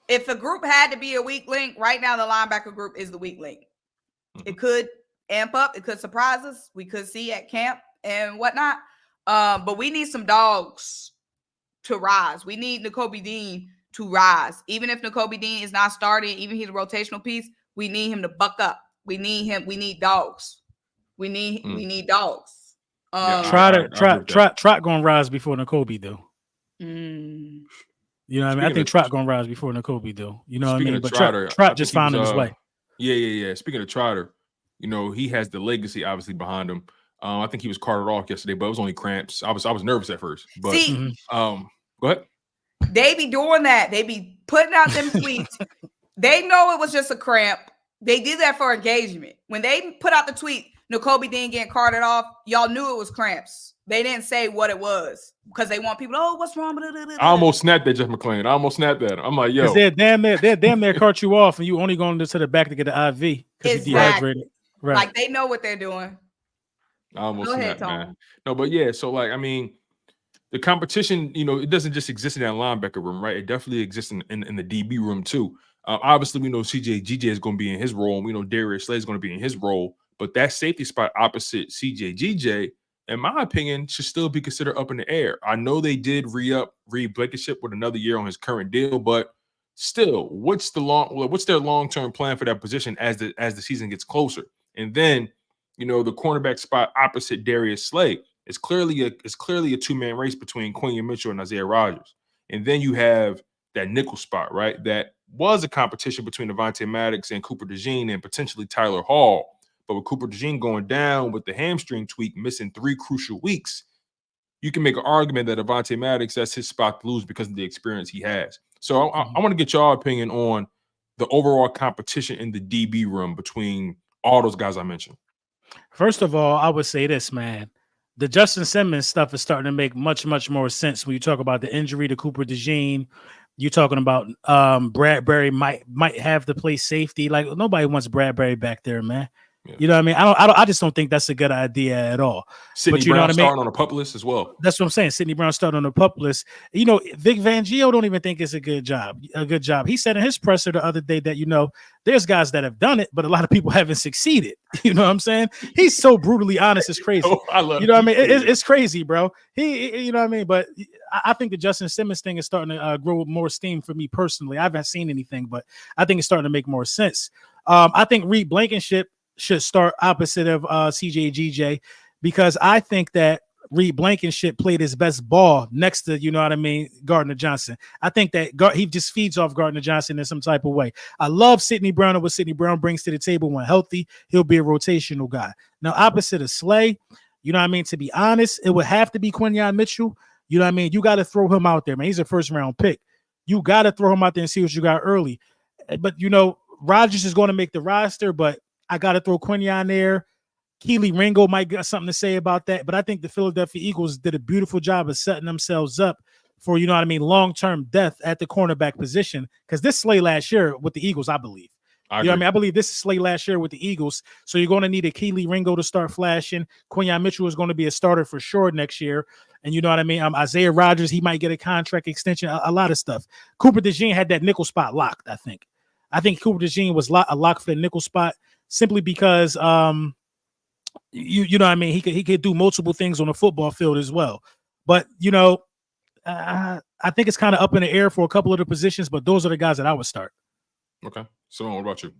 if the group had to be a weak link, right now the linebacker group is the weak link. It could amp up. It could surprise us. We could see at camp and whatnot. But we need some dogs to rise. We need Nakobe Dean to rise. Even if Nakobe Dean is not starting, even he's a rotational piece, we need him to buck up. We need him. We need dogs. We need dogs. Trot gonna rise before Nakobe do. You know what I mean? I think Trot gonna rise before Nakobe do. You know what I mean? But Trot just found his way. Yeah. Speaking of Trotter, you know, he has the legacy obviously behind him. I think he was carted off yesterday, but it was only cramps. I was nervous at first. But go ahead. They be doing that. They be putting out them tweets. They know it was just a cramp. They did that for engagement. When they put out the tweet, Nakobe Dean getting carted off, y'all knew it was cramps They didn't say what it was because they want people. Oh, what's wrong? I almost snapped at Jeff McClain. I almost snapped at him. I'm like, yo, they're damn near caught you off, and you only going to the back to get the IV because you dehydrated. Right. Like they know what they're doing. I almost snapped, man. No, but yeah. So like, I mean, the competition, you know, it doesn't just exist in that linebacker room, right? It definitely exists in the DB room too. Obviously, we know CJ GJ is going to be in his role. And we know Darius Slay is going to be in his role. But that safety spot opposite CJ GJ, in my opinion, should still be considered up in the air. I know they did re-up Reed Blankenship with another year on his current deal, but still, what's their long-term plan for that position as the season gets closer? And then, you know, the cornerback spot opposite Darius Slay is clearly a two-man race between Quinion Mitchell and Isaiah Rodgers. And then you have that nickel spot, right? That was a competition between Avonte Maddox and Cooper DeJean and potentially Tyler Hall. But with Cooper DeJean going down with the hamstring tweak, missing 3 crucial weeks, you can make an argument that Avonte Maddox, that's his spot to lose because of the experience he has. So I want to get your opinion on the overall competition in the DB room between all those guys I mentioned. First of all, I would say this, man. The Justin Simmons stuff is starting to make much, much more sense when you talk about the injury to Cooper DeJean. You're talking about Bradbury might have to play safety. Like nobody wants Bradbury back there, man. Yeah. You know what I mean? I just don't think that's a good idea at all. Sidney Brown starting on a pup list as well. That's what I'm saying. Sidney Brown starting on a pup list. You know, Vic Fangio don't even think it's a good job. He said in his presser the other day that, you know, there's guys that have done it, but a lot of people haven't succeeded. You know what I'm saying? He's so brutally honest. It's crazy. I love you know what I mean? It's crazy, bro. You know what I mean? But I think the Justin Simmons thing is starting to grow more steam for me personally. I haven't seen anything, but I think it's starting to make more sense. I think Reed Blankenship should start opposite of CJ GJ because I think that Reed Blankenship played his best ball next to, you know what I mean, Gardner Johnson. I think that he just feeds off Gardner Johnson in some type of way. I love Sidney Brown and what Sidney Brown brings to the table when healthy. He'll be a rotational guy. Now, opposite of Slay, you know what I mean, to be honest, it would have to be Quinion Mitchell. You know what I mean? You got to throw him out there, man. He's a first-round pick. You got to throw him out there and see what you got early. But, you know, Rodgers is going to make the roster, but I got to throw Quinion there. Keely Ringo might got something to say about that, but I think the Philadelphia Eagles did a beautiful job of setting themselves up for, you know what I mean, long-term depth at the cornerback position because this Slay last year with the Eagles, I believe. You know what I mean? I believe this is Slay last year with the Eagles, so you're going to need a Keely Ringo to start flashing. Quinion Mitchell is going to be a starter for sure next year, and you know what I mean? Isaiah Rodgers, he might get a contract extension, a lot of stuff. Cooper DeJean had that nickel spot locked, I think. I think Cooper DeJean was a lock for the nickel spot simply because you know what I mean, he could do multiple things on the football field as well. But you know, I think it's kind of up in the air for a couple of the positions, but those are the guys that I would start. Okay. Symone, what about you?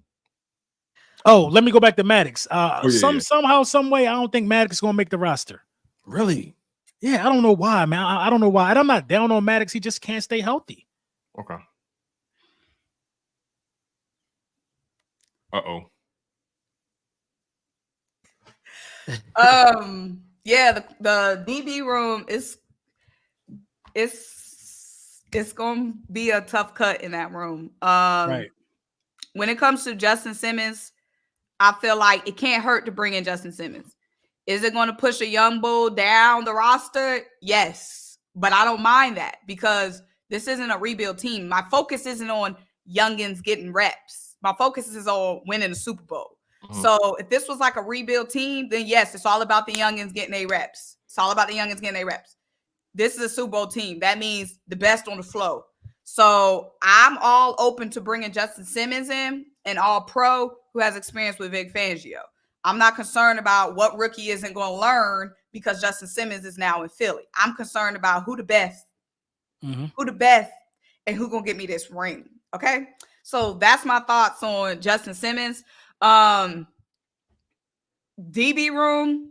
Oh, let me go back to Maddox. Somehow, some way, I don't think Maddox is gonna make the roster. Really? Yeah, I don't know why, man. I don't know why. And I'm not down on Maddox. He just can't stay healthy. Okay. Uh-oh. Yeah, the DB room it's gonna be a tough cut in that room. Right. When it comes to Justin Simmons, I feel like it can't hurt to bring in Justin Simmons. Is it going to push a young bull down the roster? Yes, but I don't mind that because this isn't a rebuild team. My focus isn't on youngins getting reps. My focus is on winning the Super Bowl. Mm-hmm. So if this was like a rebuild team, then yes, it's all about the youngins getting their reps. It's all about the youngins getting their reps. This is a Super Bowl team. That means the best on the flow. So I'm all open to bringing Justin Simmons in, an all-pro who has experience with Vic Fangio. I'm not concerned about what rookie isn't going to learn because Justin Simmons is now in Philly. I'm concerned about who the best, and who going to get me this ring. Okay? So that's my thoughts on Justin Simmons. DB room,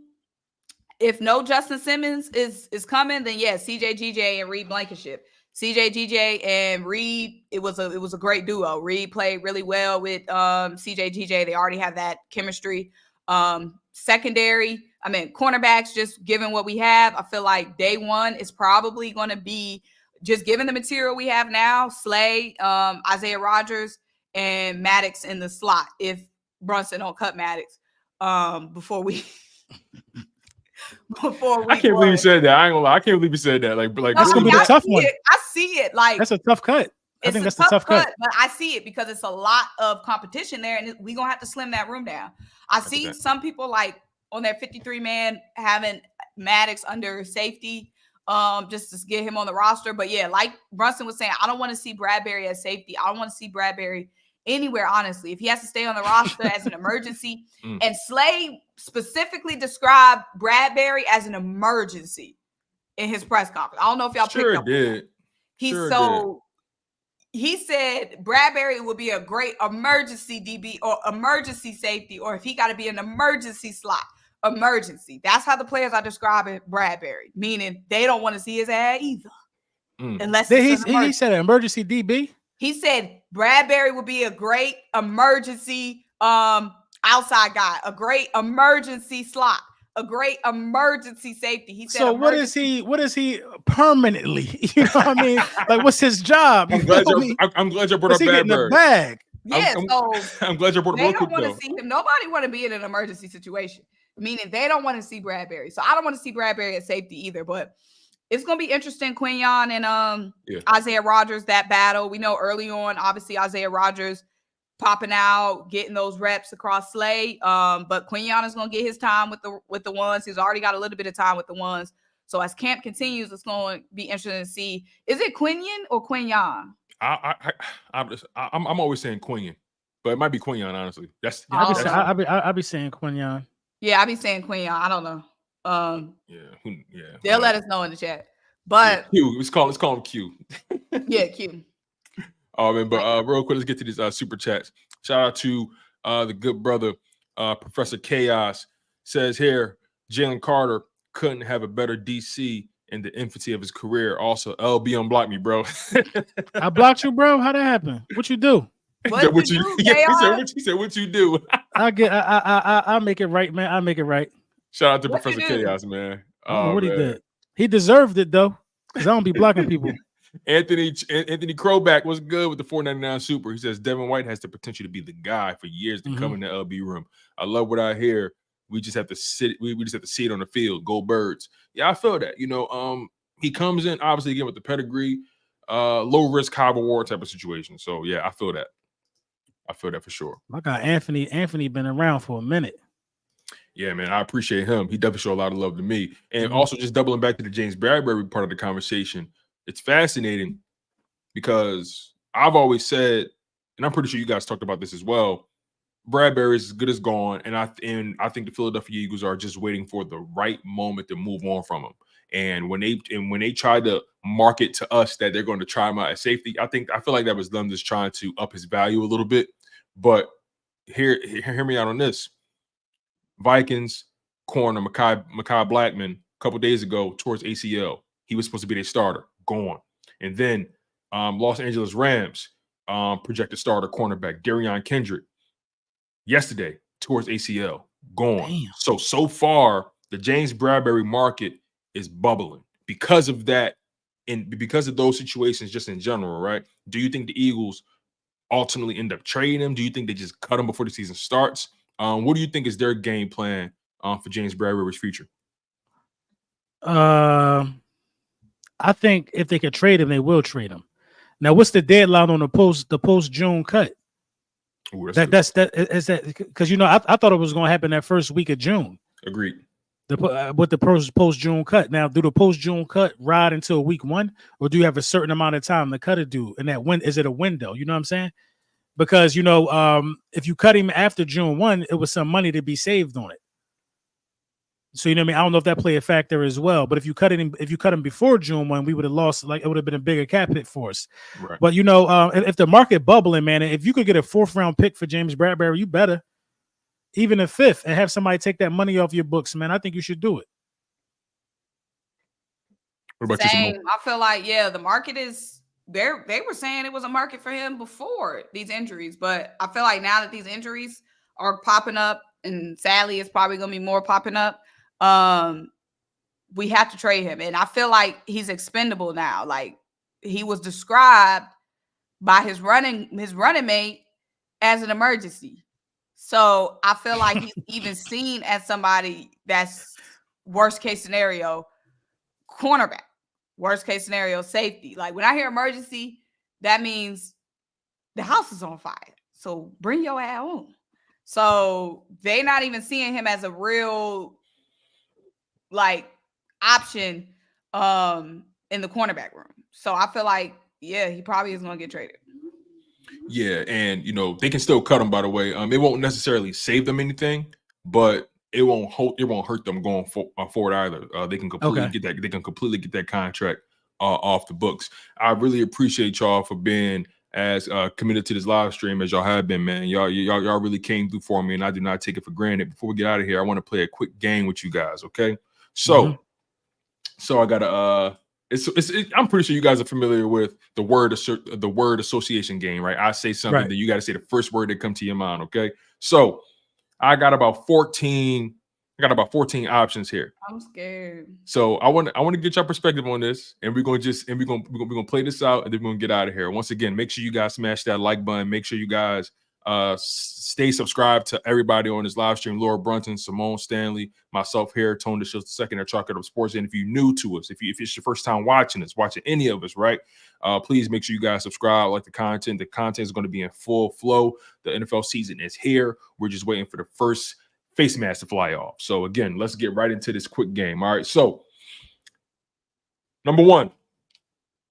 if no Justin Simmons is coming, then yes, CJ GJ and Reed Blankenship. CJ GJ and Reed, it was a great duo. Reed played really well with CJ GJ. They already have that chemistry. Secondary, I mean, cornerbacks, just given what we have, I feel like day one is probably going to be, just given the material we have now, Slay, Isaiah Rodgers, and Maddox in the slot if Brunson don't cut Maddox before we before I week can't believe you one. said that. I ain't gonna lie. I can't believe you said that. Like No, That's really, gonna be the tough see one. I see it. Like That's a tough cut. I think that's the tough cut. but I see it because it's a lot of competition there, and we're gonna have to slim that room down. I see some people like on their 53-man having Maddox under safety, just to get him on the roster. But yeah, like Brunson was saying, I don't want to see Bradbury as safety. I don't want to see Bradbury anywhere, honestly. If he has to stay on the roster as an emergency, and Slay specifically described Bradbury as an emergency in his press conference. I don't know if y'all picked up. He said Bradbury would be a great emergency DB or emergency safety, or if he got to be an emergency slot, emergency. That's how the players are describing Bradbury, meaning they don't want to see his ass either. Unless he said an emergency DB. He said Bradbury would be a great emergency outside guy, a great emergency slot, a great emergency safety. He said, so what is he permanently? You know what I mean? Like, what's his job? I'm glad you brought up Bradbury. Bag. Yeah, I'm glad you brought up. They don't want to see him. Nobody want to be in an emergency situation, meaning they don't want to see Bradbury. So I don't want to see Bradbury at safety either. But it's gonna be interesting, Quinyon and Isaiah Rodgers, that battle. We know early on, obviously Isaiah Rodgers popping out, getting those reps across Slay. But Quinyon is gonna get his time with the ones. He's already got a little bit of time with the ones. So as camp continues, it's going to be interesting to see. Is it Quinyon or Quinyon? I'm always saying Quinyon, but it might be Quinyon, honestly. I'll be saying Quinyon. Yeah, I'll be saying Quinyon. I don't know. Yeah. They'll let us know in the chat. But Q, let's call him Q. Yeah, Q. Oh man, but real quick, let's get to these super chats. Shout out to the good brother, Professor Chaos. Says here, Jalen Carter couldn't have a better DC in the infancy of his career. Also, LB unblocked me, bro. I blocked you, bro. How'd that happen? What you do? He said what you do. I'll make it right, man. I'll make it right. Shout out to Professor Chaos, man. I don't know what he did. He deserved it though, because I don't be blocking people. Anthony Crowback was good with the $4.99 super. He says Devin White has the potential to be the guy for years to come in the LB room. I love what I hear. We just have to sit. We just have to see it on the field. Go Birds. Yeah, I feel that. He comes in obviously again with the pedigree, low risk, high reward type of situation. So yeah, I feel that. I feel that for sure. My guy Anthony been around for a minute. Yeah, man, I appreciate him. He definitely showed a lot of love to me. And also just doubling back to the James Bradbury part of the conversation, it's fascinating because I've always said, and I'm pretty sure you guys talked about this as well, Bradbury is as good as gone, and I think the Philadelphia Eagles are just waiting for the right moment to move on from him. And when they try to market to us that they're going to try him out at safety, I feel like that was them just trying to up his value a little bit. But hear me out on this. Vikings corner Mekhi Blackman a couple days ago towards ACL. He was supposed to be their starter, gone. And then Los Angeles Rams projected starter cornerback Darion Kendrick yesterday towards ACL, gone. Damn. So far the James Bradbury market is bubbling because of that, and because of those situations just in general, right? Do you think the Eagles ultimately end up trading him? Do you think they just cut him before the season starts? What do you think is their game plan for James Bradbury's future? I think if they could trade him, they will trade him. Now, what's the deadline on the post June cut? Ooh, that's because I thought it was going to happen that first week of June. Agreed. With the post June cut. Now, do the post June cut ride until week 1, or do you have a certain amount of time to cut it due? And is it a window? You know what I'm saying? Because if you cut him after June 1, it was some money to be saved on it. So you know what I mean? I don't know if that play a factor as well. But if you cut him before June 1, we would have lost. Like, it would have been a bigger cap hit for us. Right. But if the market bubbling, man, if you could get a 4th round pick for James Bradbury, you better. Even a 5th, and have somebody take that money off your books, man. I think you should do it. What about you, Symone? I feel like the market is. They were saying it was a market for him before these injuries, but I feel like now that these injuries are popping up, and sadly it's probably going to be more popping up, we have to trade him. And I feel like he's expendable now. Like, he was described by his running mate as an emergency. So I feel like he's even seen as somebody that's worst case scenario, cornerback. Worst case scenario, safety. Like when I hear emergency, that means the house is on fire. So bring your ass on. So they're not even seeing him as a real like option in the cornerback room. So I feel like, yeah, he probably is going to get traded. Yeah, and they can still cut him. By the way, it won't necessarily save them anything, but it won't hurt them going forward either. They can completely get that. They can completely get that contract off the books. I really appreciate y'all for being as committed to this live stream as y'all have been, man. Y'all really came through for me, and I do not take it for granted. Before we get out of here, I want to play a quick game with you guys. Okay, so I gotta I'm pretty sure you guys are familiar with the word association game, right? I say something, then you got to say the first word that comes to your mind. Okay, so I got about 14 options here. I'm scared. So I want to get your perspective on this, and we're gonna play this out, and then we're gonna get out of here. Once again, make sure you guys smash that like button. Make sure you guys stay subscribed to everybody on this live stream: Laura Brunson, Symone Stanley, myself here, Tone Deshields II, Chalk It Up Sports. And if you're new to us, if it's your first time watching any of us, right? Please make sure you guys subscribe, like the content. The content is going to be in full flow. The NFL season is here. We're just waiting for the first face mask to fly off. So again, let's get right into this quick game. All right. So number one,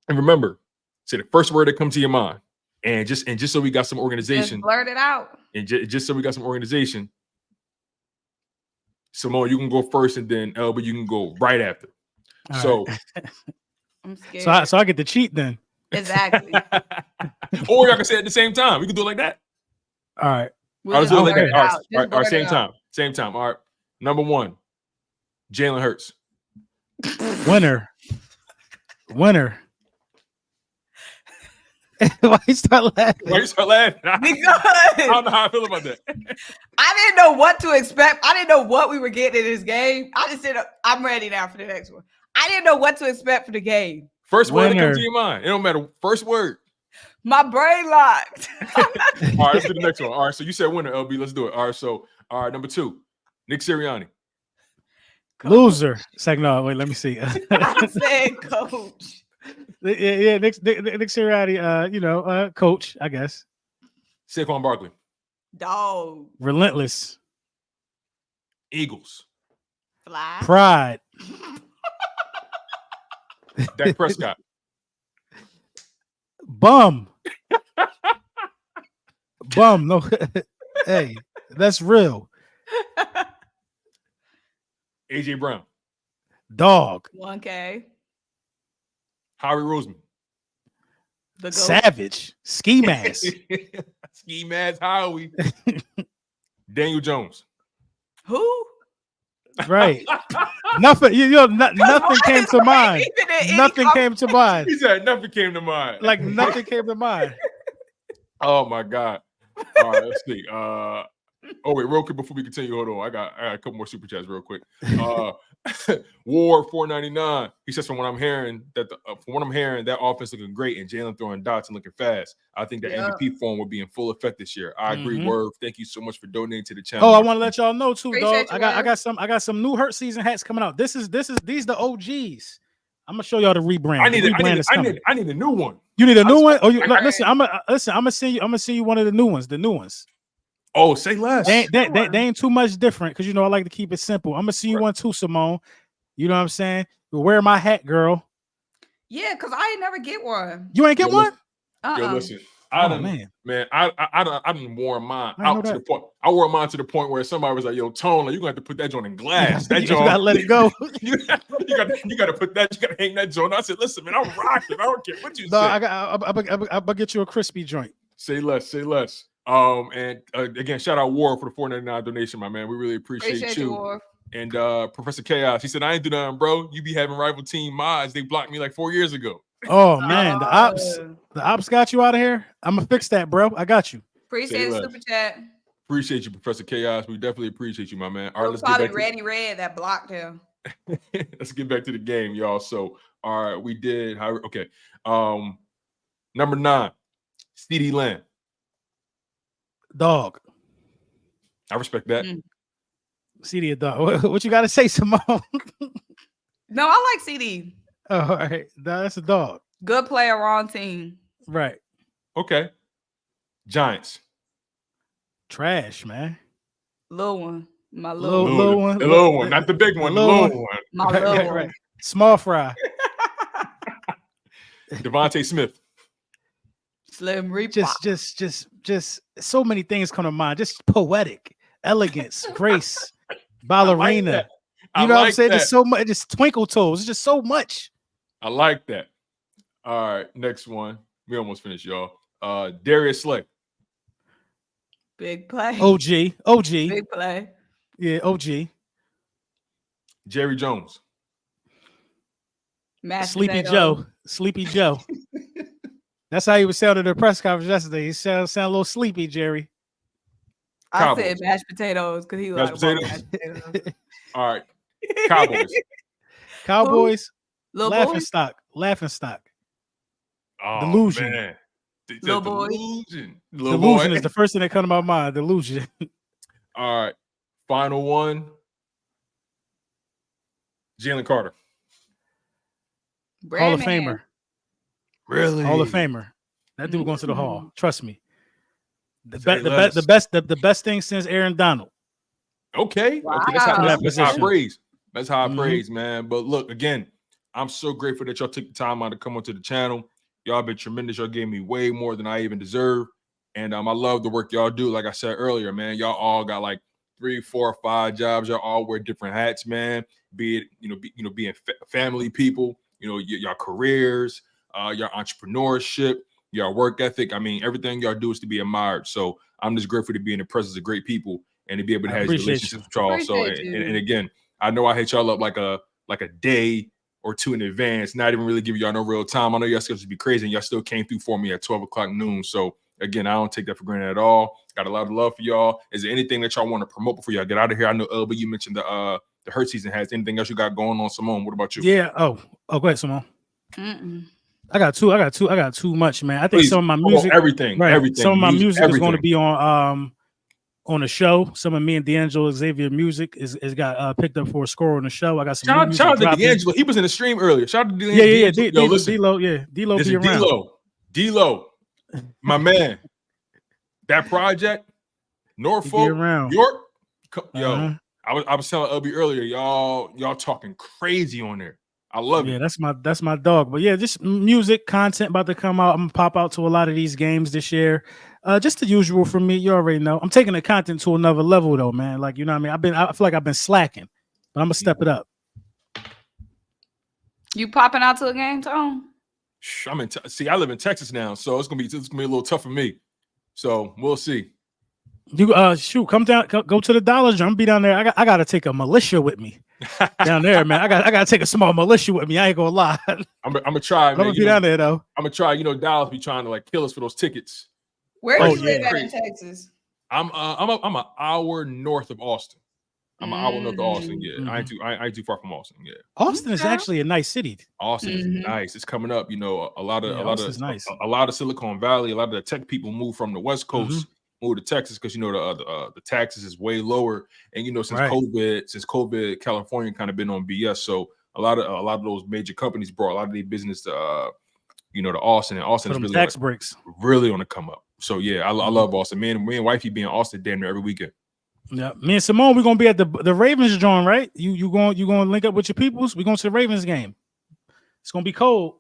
and remember, say the first word that comes to your mind. And just so we got some organization, just blurt it out. And just so we got some organization, Symone, you can go first, and then Elba, you can go right after. All so right. I'm scared. So I get to cheat then. Exactly. Or y'all can say it at the same time. We can do it like that. All right. Let's do it like that. All right, same time. Same time. All right. Number one, Jalen Hurts. Winner. Why you start laughing? Because I don't know how I feel about that. I didn't know what to expect. I didn't know what we were getting in this game. I just said, I'm ready now for the next one. I didn't know what to expect for the game. First word that comes to your mind. It don't matter. First word. My brain locked. All right, let's do the next one. All right, so you said winner, LB. Let's do it. All right, number two, Nick Sirianni. Loser. Second, no, wait, let me see. I said coach. Yeah, Nick Sirianni, coach, I guess. Saquon Barkley. Dog. Relentless. Eagles. Fly. Pride. Dak Prescott. Bum. No. Hey, that's real. AJ Brown. Dog. 1K. Howie Roseman. The Savage. Ski mask. Ski mask Howie. Daniel Jones. Who? Right. Nothing. Nothing came to mind. Nothing came to mind. He said nothing came to mind. Like nothing came to mind. Oh my God. All right, let's see. Oh wait, real quick before we continue, hold on. I got a couple more super chats real quick. War 499. He says, from what I'm hearing, that offense looking great and Jalen throwing dots and looking fast. I think that MVP form will be in full effect this year. I agree. Word. Thank you so much for donating to the channel. Oh, I want to let y'all know too, Appreciate dog. you, I got some new Hurt season hats coming out. These the OGs. I'm gonna show y'all the rebrand. I need a new one. You need a new one? Oh, listen. I'm gonna send you one of the new ones. The new ones. Oh, say less. They ain't too much different because I like to keep it simple. I'm gonna see you one too, Symone. You know what I'm saying? You wear my hat, girl. Yeah, because I ain't never get one. You ain't get one? Yo, listen. I done wore mine out to the point. I wore mine to the point where somebody was like, "Yo, Tone, you're gonna have to put that joint in glass. That joint, you gotta let it go. you gotta put that. You gotta hang that joint." I said, "Listen, man, I'm rocking. I don't care what you say." I'll get you a crispy joint. Say less. And again, shout out War for the $4.99 donation, my man. We really appreciate you. War. And Professor Chaos, he said, "I ain't do nothing, bro. You be having rival team mods. They blocked me like 4 years ago." Oh man, the ops got you out of here. I'm gonna fix that, bro. I got you. Appreciate the super chat. Appreciate you, Professor Chaos. We definitely appreciate you, my man. All right, let's probably get back to Red that blocked him. Let's get back to the game, y'all. So, all right, we did. Okay, number 9, CeeDee Lamb. Dog. I respect that. CD a dog. What you got to say, Symone? No, I like CD. Oh, all right. No, that's a dog. Good player, wrong team. Right. Okay. Giants. Trash, man. Little one. My little one. Little one. The little one, not the big one. The little one. My Right, little right, one. right. Small fry. Devontae Smith. Slim Reaper. Just so many things come to mind. Just poetic, elegance, grace, ballerina. You know what I'm saying? Just so much. Just twinkle toes. It's just so much. I like that. All right, next one. We almost finished, y'all. Darius Slay. Big play. OG. Big play. Yeah, OG. Jerry Jones. Mashed Sleepy potato. Joe. Sleepy Joe. That's how he was sounding at the press conference yesterday. He sound a little sleepy, Jerry. I Cowboys. said mashed potatoes because he Mashed like potatoes? mashed potatoes. All right. Cowboys. Cowboys. Little Laughing boy. stock. Laughing stock. Oh, Delusion. Man. Little boy. Delusion. Delusion is the first thing that comes to my mind. Delusion. All right. Final one. Jalen Carter. Hall of Brandman. Famer. Really? Hall of Famer. That dude going to the Hall. Trust me. Say less. The best thing since Aaron Donald. Okay. Wow. Okay. That's how I Position. praise. That's how I Mhm. praise, man. But look, again, I'm so grateful that y'all took the time out to come onto the channel. Y'all been tremendous. Y'all gave me way more than I even deserve. And I love the work y'all do. Like I said earlier, man, y'all all got like 3, 4, 5 jobs. Y'all all wear different hats, man. Be it, being family people, y'all careers, your entrepreneurship, your work ethic. I mean, everything y'all do is to be admired. So I'm just grateful to be in the presence of great people and to be able to have these relationships with y'all. So, and again, I know I hit y'all up like a day or two in advance, not even really giving y'all no real time. I know y'all schedule to be crazy and y'all still came through for me at 12 o'clock noon. So again, I don't take that for granted at all. Got a lot of love for y'all. Is there anything that y'all want to promote before y'all get out of here? I know Elba, you mentioned the hurt season. Has anything else you got going on, Symone? What about you? Yeah. Oh, go ahead, Symone. I got too much, man. I think Please, some of my music, everything. Some of my music is going to everything. be on the show. Some of me and D'Angelo Xavier music is got picked up for a score on the show. I got some new music Shout out to dropping. D'Angelo. He was in the stream earlier. Shout out to D'Angelo. Yeah. Yo, listen. D-Lo be around. D-Lo, my man. That project, Norfolk, York. Yo, I was telling LB earlier, y'all talking crazy on there. I love it. That's my dog. But yeah, just music content about to come out. I'm gonna pop out to a lot of these games this year. Just the usual for me. You already know. I'm taking the content to another level though, man. Like, you know what I mean? I feel like I've been slacking, but I'm gonna step it up. You popping out to a game, Tone? I live in Texas now, so it's gonna be a little tough for me. So we'll see. You come down, go to the Dollar General. Be down there. I gotta take a militia with me down there, man. I gotta take a small militia with me. I ain't gonna lie. I'm gonna try. I'm gonna be down there though. I'm gonna try. Dallas be trying to like kill us for those tickets. Where do you live at in Texas? I'm an hour north of Austin. I'm an hour north of Austin. Yeah, I ain't too far from Austin. Yeah, Austin is actually a nice city. Austin is nice. It's coming up. A lot of Silicon Valley. A lot of the tech people move from the West Coast. Move to Texas because the taxes is way lower, and since COVID, California kind of been on BS. So a lot of those major companies brought a lot of their business to to Austin, and Austin is really tax breaks really on the come up. So yeah, I love Austin. Me and wifey be in Austin damn near every weekend. Yeah, me and Symone, we're gonna be at the Ravens joint, right? You going to link up with your peoples? We're going to the Ravens game. It's gonna be cold.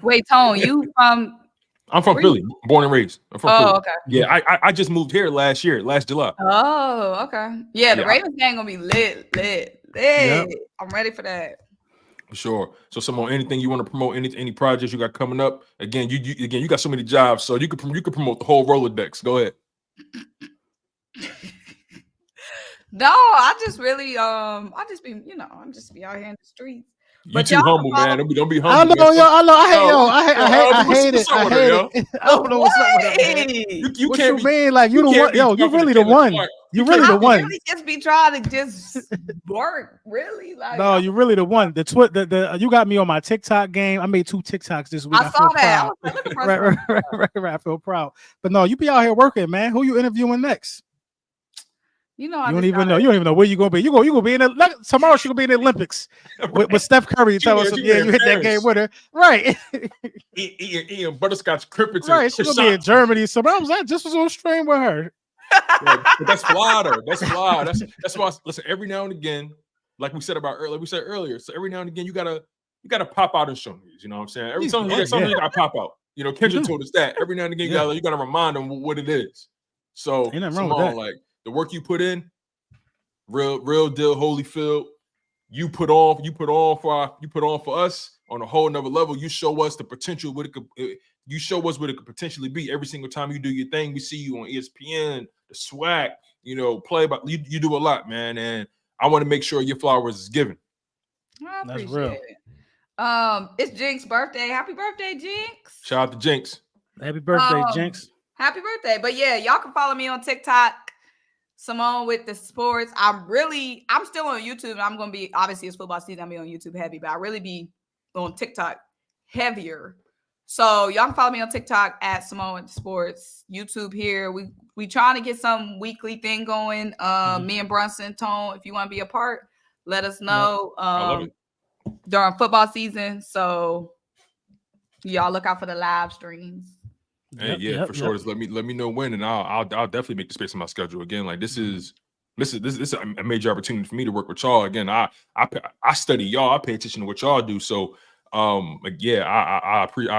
Wait, Tone, you from? I'm from Philly, born and raised. I'm from Philly. Okay. Yeah, I just moved here last July. Oh, okay. Yeah, the Ravens game gonna be lit. Yep. I'm ready for that. For sure. So, Symone, anything you want to promote? Any projects you got coming up? Again, you got so many jobs, so you could promote the whole Rolodex. Go ahead. No, I just really I'm just be out here in the streets. You too humble, man. Don't be humble. I hate it. I don't know what's up with that. You can't mean like you the one? Yo, you really the one. You really the one. Really just be trying to just work, really. Like, no, you really the one. You got me on my TikTok game. I made 2 TikToks this week. I saw that. Right. I feel proud. But no, you be out here working, man. Who you interviewing next? You know, You don't even know. You don't even know where you're gonna be. You gonna be in the tomorrow. She's gonna be in the Olympics with Steph Curry. Tell us, yeah, you hit that game with her, right? Eating butterscotch crimpets, right. She's gonna be in Germany. So I was on stream with her. But that's fly though. That's fly. That's why. Listen, every now and again, like we said earlier. So every now and again, you gotta pop out in some news. You know what I'm saying? Every time you gotta pop out. You know, Kendra told us that every now and again, you gotta remind them what it is. So, Symone, like the work you put in, real deal, Holyfield. You put on for us on a whole nother level. You show us the potential what it could. You show us what it could potentially be every single time you do your thing. We see you on ESPN, the swag. You know, you do a lot, man, and I want to make sure your flowers is given. I appreciate it. It's Jinx's birthday. Happy birthday, Jinx! Shout out to Jinx. Happy birthday, Jinx. Happy birthday! But yeah, y'all can follow me on TikTok. Symone with the sports. I'm still on YouTube, and I'm gonna be, obviously it's football season, I'm gonna be on YouTube heavy, but I really be on TikTok heavier. So y'all can follow me on TikTok at Symone with the sports. YouTube here. We trying to get some weekly thing going. Me and Brunson, Tone, if you want to be a part, let us know. I love it. During football season. So y'all look out for the live streams. Hey, for sure. Just let me know when, and I'll definitely make the space in my schedule again. Like this is a major opportunity for me to work with y'all again. I study y'all. I pay attention to what y'all do. So I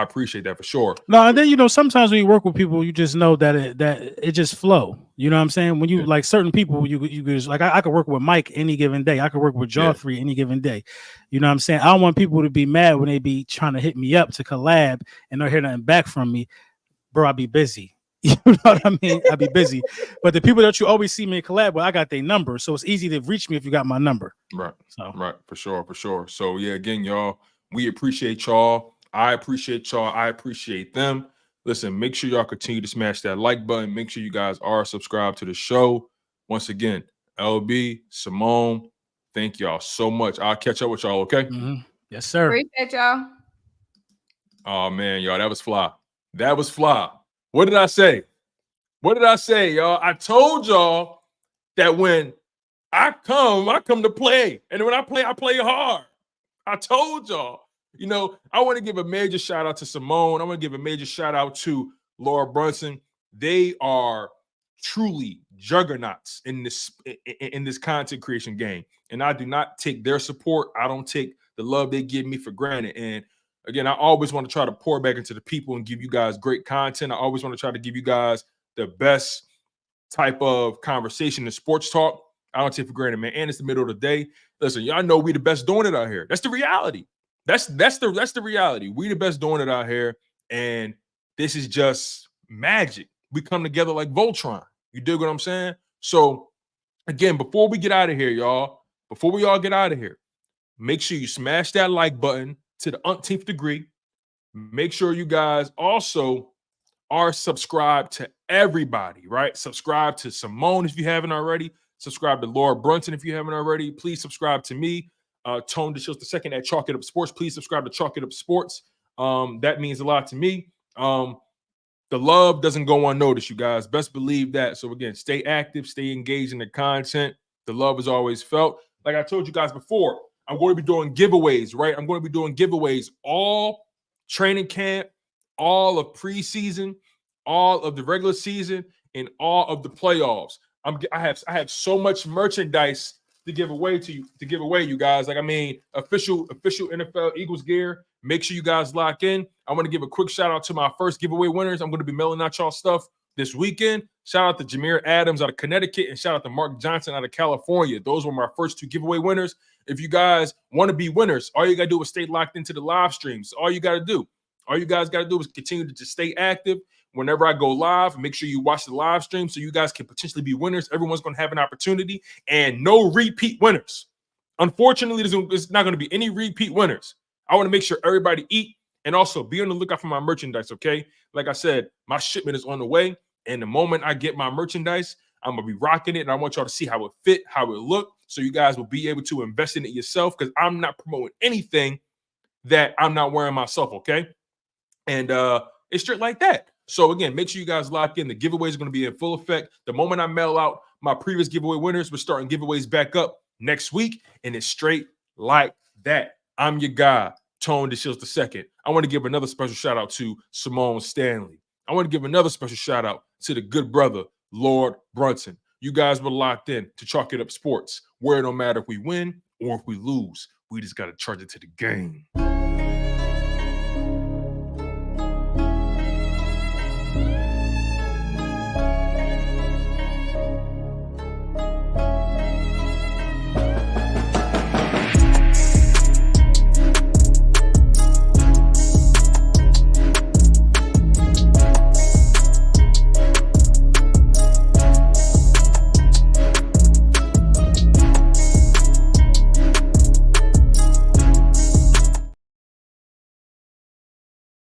appreciate that for sure. No, and then sometimes when you work with people, you just know that it just flow. You know what I'm saying? When you like certain people, you just like I could work with Mike any given day. I could work with Jaw 3 any given day. You know what I'm saying? I don't want people to be mad when they be trying to hit me up to collab and don't hear nothing back from me. Bro, I'll be busy. You know what I mean? I'll be busy. But the people that you always see me collab with, I got their number. So it's easy to reach me if you got my number. Right. So. Right. For sure. So yeah, again, y'all, we appreciate y'all. I appreciate y'all. I appreciate them. Listen, make sure y'all continue to smash that like button. Make sure you guys are subscribed to the show. Once again, LB, Symone, thank y'all so much. I'll catch up with y'all, okay? Mm-hmm. Yes, sir. Appreciate y'all. Oh, man, y'all, that was fly. That was fly. What did I say? Y'all? I told y'all that when I come to play. And when I play hard. I told y'all. I want to give a major shout out to Symone. I want to give a major shout out to Laura Brunson. They are truly juggernauts in this content creation game. And I do not take their support. I don't take the love they give me for granted. And again, I always want to try to pour back into the people and give you guys great content. I always want to try to give you guys the best type of conversation and sports talk. I don't take for granted, man. And it's the middle of the day. Listen, y'all know we the best doing it out here. That's the reality. That's the reality. We the best doing it out here. And this is just magic. We come together like Voltron. You dig what I'm saying? So again, before we get out of here, y'all, before we all get out of here, make sure you smash that like button to the umpteenth degree. Make sure you guys also are subscribed to everybody, right? Subscribe to Symone if you haven't already. Subscribe to Laura Brunson if you haven't already. Please subscribe to me, Tone Deshields II at Chalk It Up Sports. Please subscribe to Chalk It Up Sports. That means a lot to me. The love doesn't go unnoticed, you guys. Best believe that. So again, stay active, stay engaged in the content. The love is always felt. Like I told you guys before, I'm going to be doing giveaways, right? I'm going to be doing giveaways all training camp, all of preseason, all of the regular season, and all of the playoffs. I have so much merchandise to give away you guys. Like, I mean, official NFL Eagles gear. Make sure you guys lock in. I want to give a quick shout out to my first giveaway winners. I'm going to be mailing out y'all stuff this weekend. Shout out to Jameer Adams out of Connecticut and shout out to Mark Johnson out of California. Those were my first two giveaway winners. If you guys want to be winners, all you got to do is stay locked into the live streams. All you guys got to do is continue to just stay active. Whenever I go live, make sure you watch the live stream so you guys can potentially be winners. Everyone's going to have an opportunity and no repeat winners. Unfortunately, there's not going to be any repeat winners. I want to make sure everybody eat and also be on the lookout for my merchandise, okay? Like I said, my shipment is on the way. And the moment I get my merchandise, I'm going to be rocking it. And I want y'all to see how it fit, how it look, so you guys will be able to invest in it yourself because I'm not promoting anything that I'm not wearing myself, okay? And it's straight like that. So again, make sure you guys lock in. The giveaway is going to be in full effect. The moment I mail out my previous giveaway winners. We're starting giveaways back up next week, and it's straight like that. I'm your guy, Tone Deshields II. I want to give another special shout out to Symone Stanley. I want to give another special shout out to the good brother, Lord Brunson. You guys were locked in to Chalk It Up Sports, where it don't matter if we win or if we lose. We just got to charge it to the game.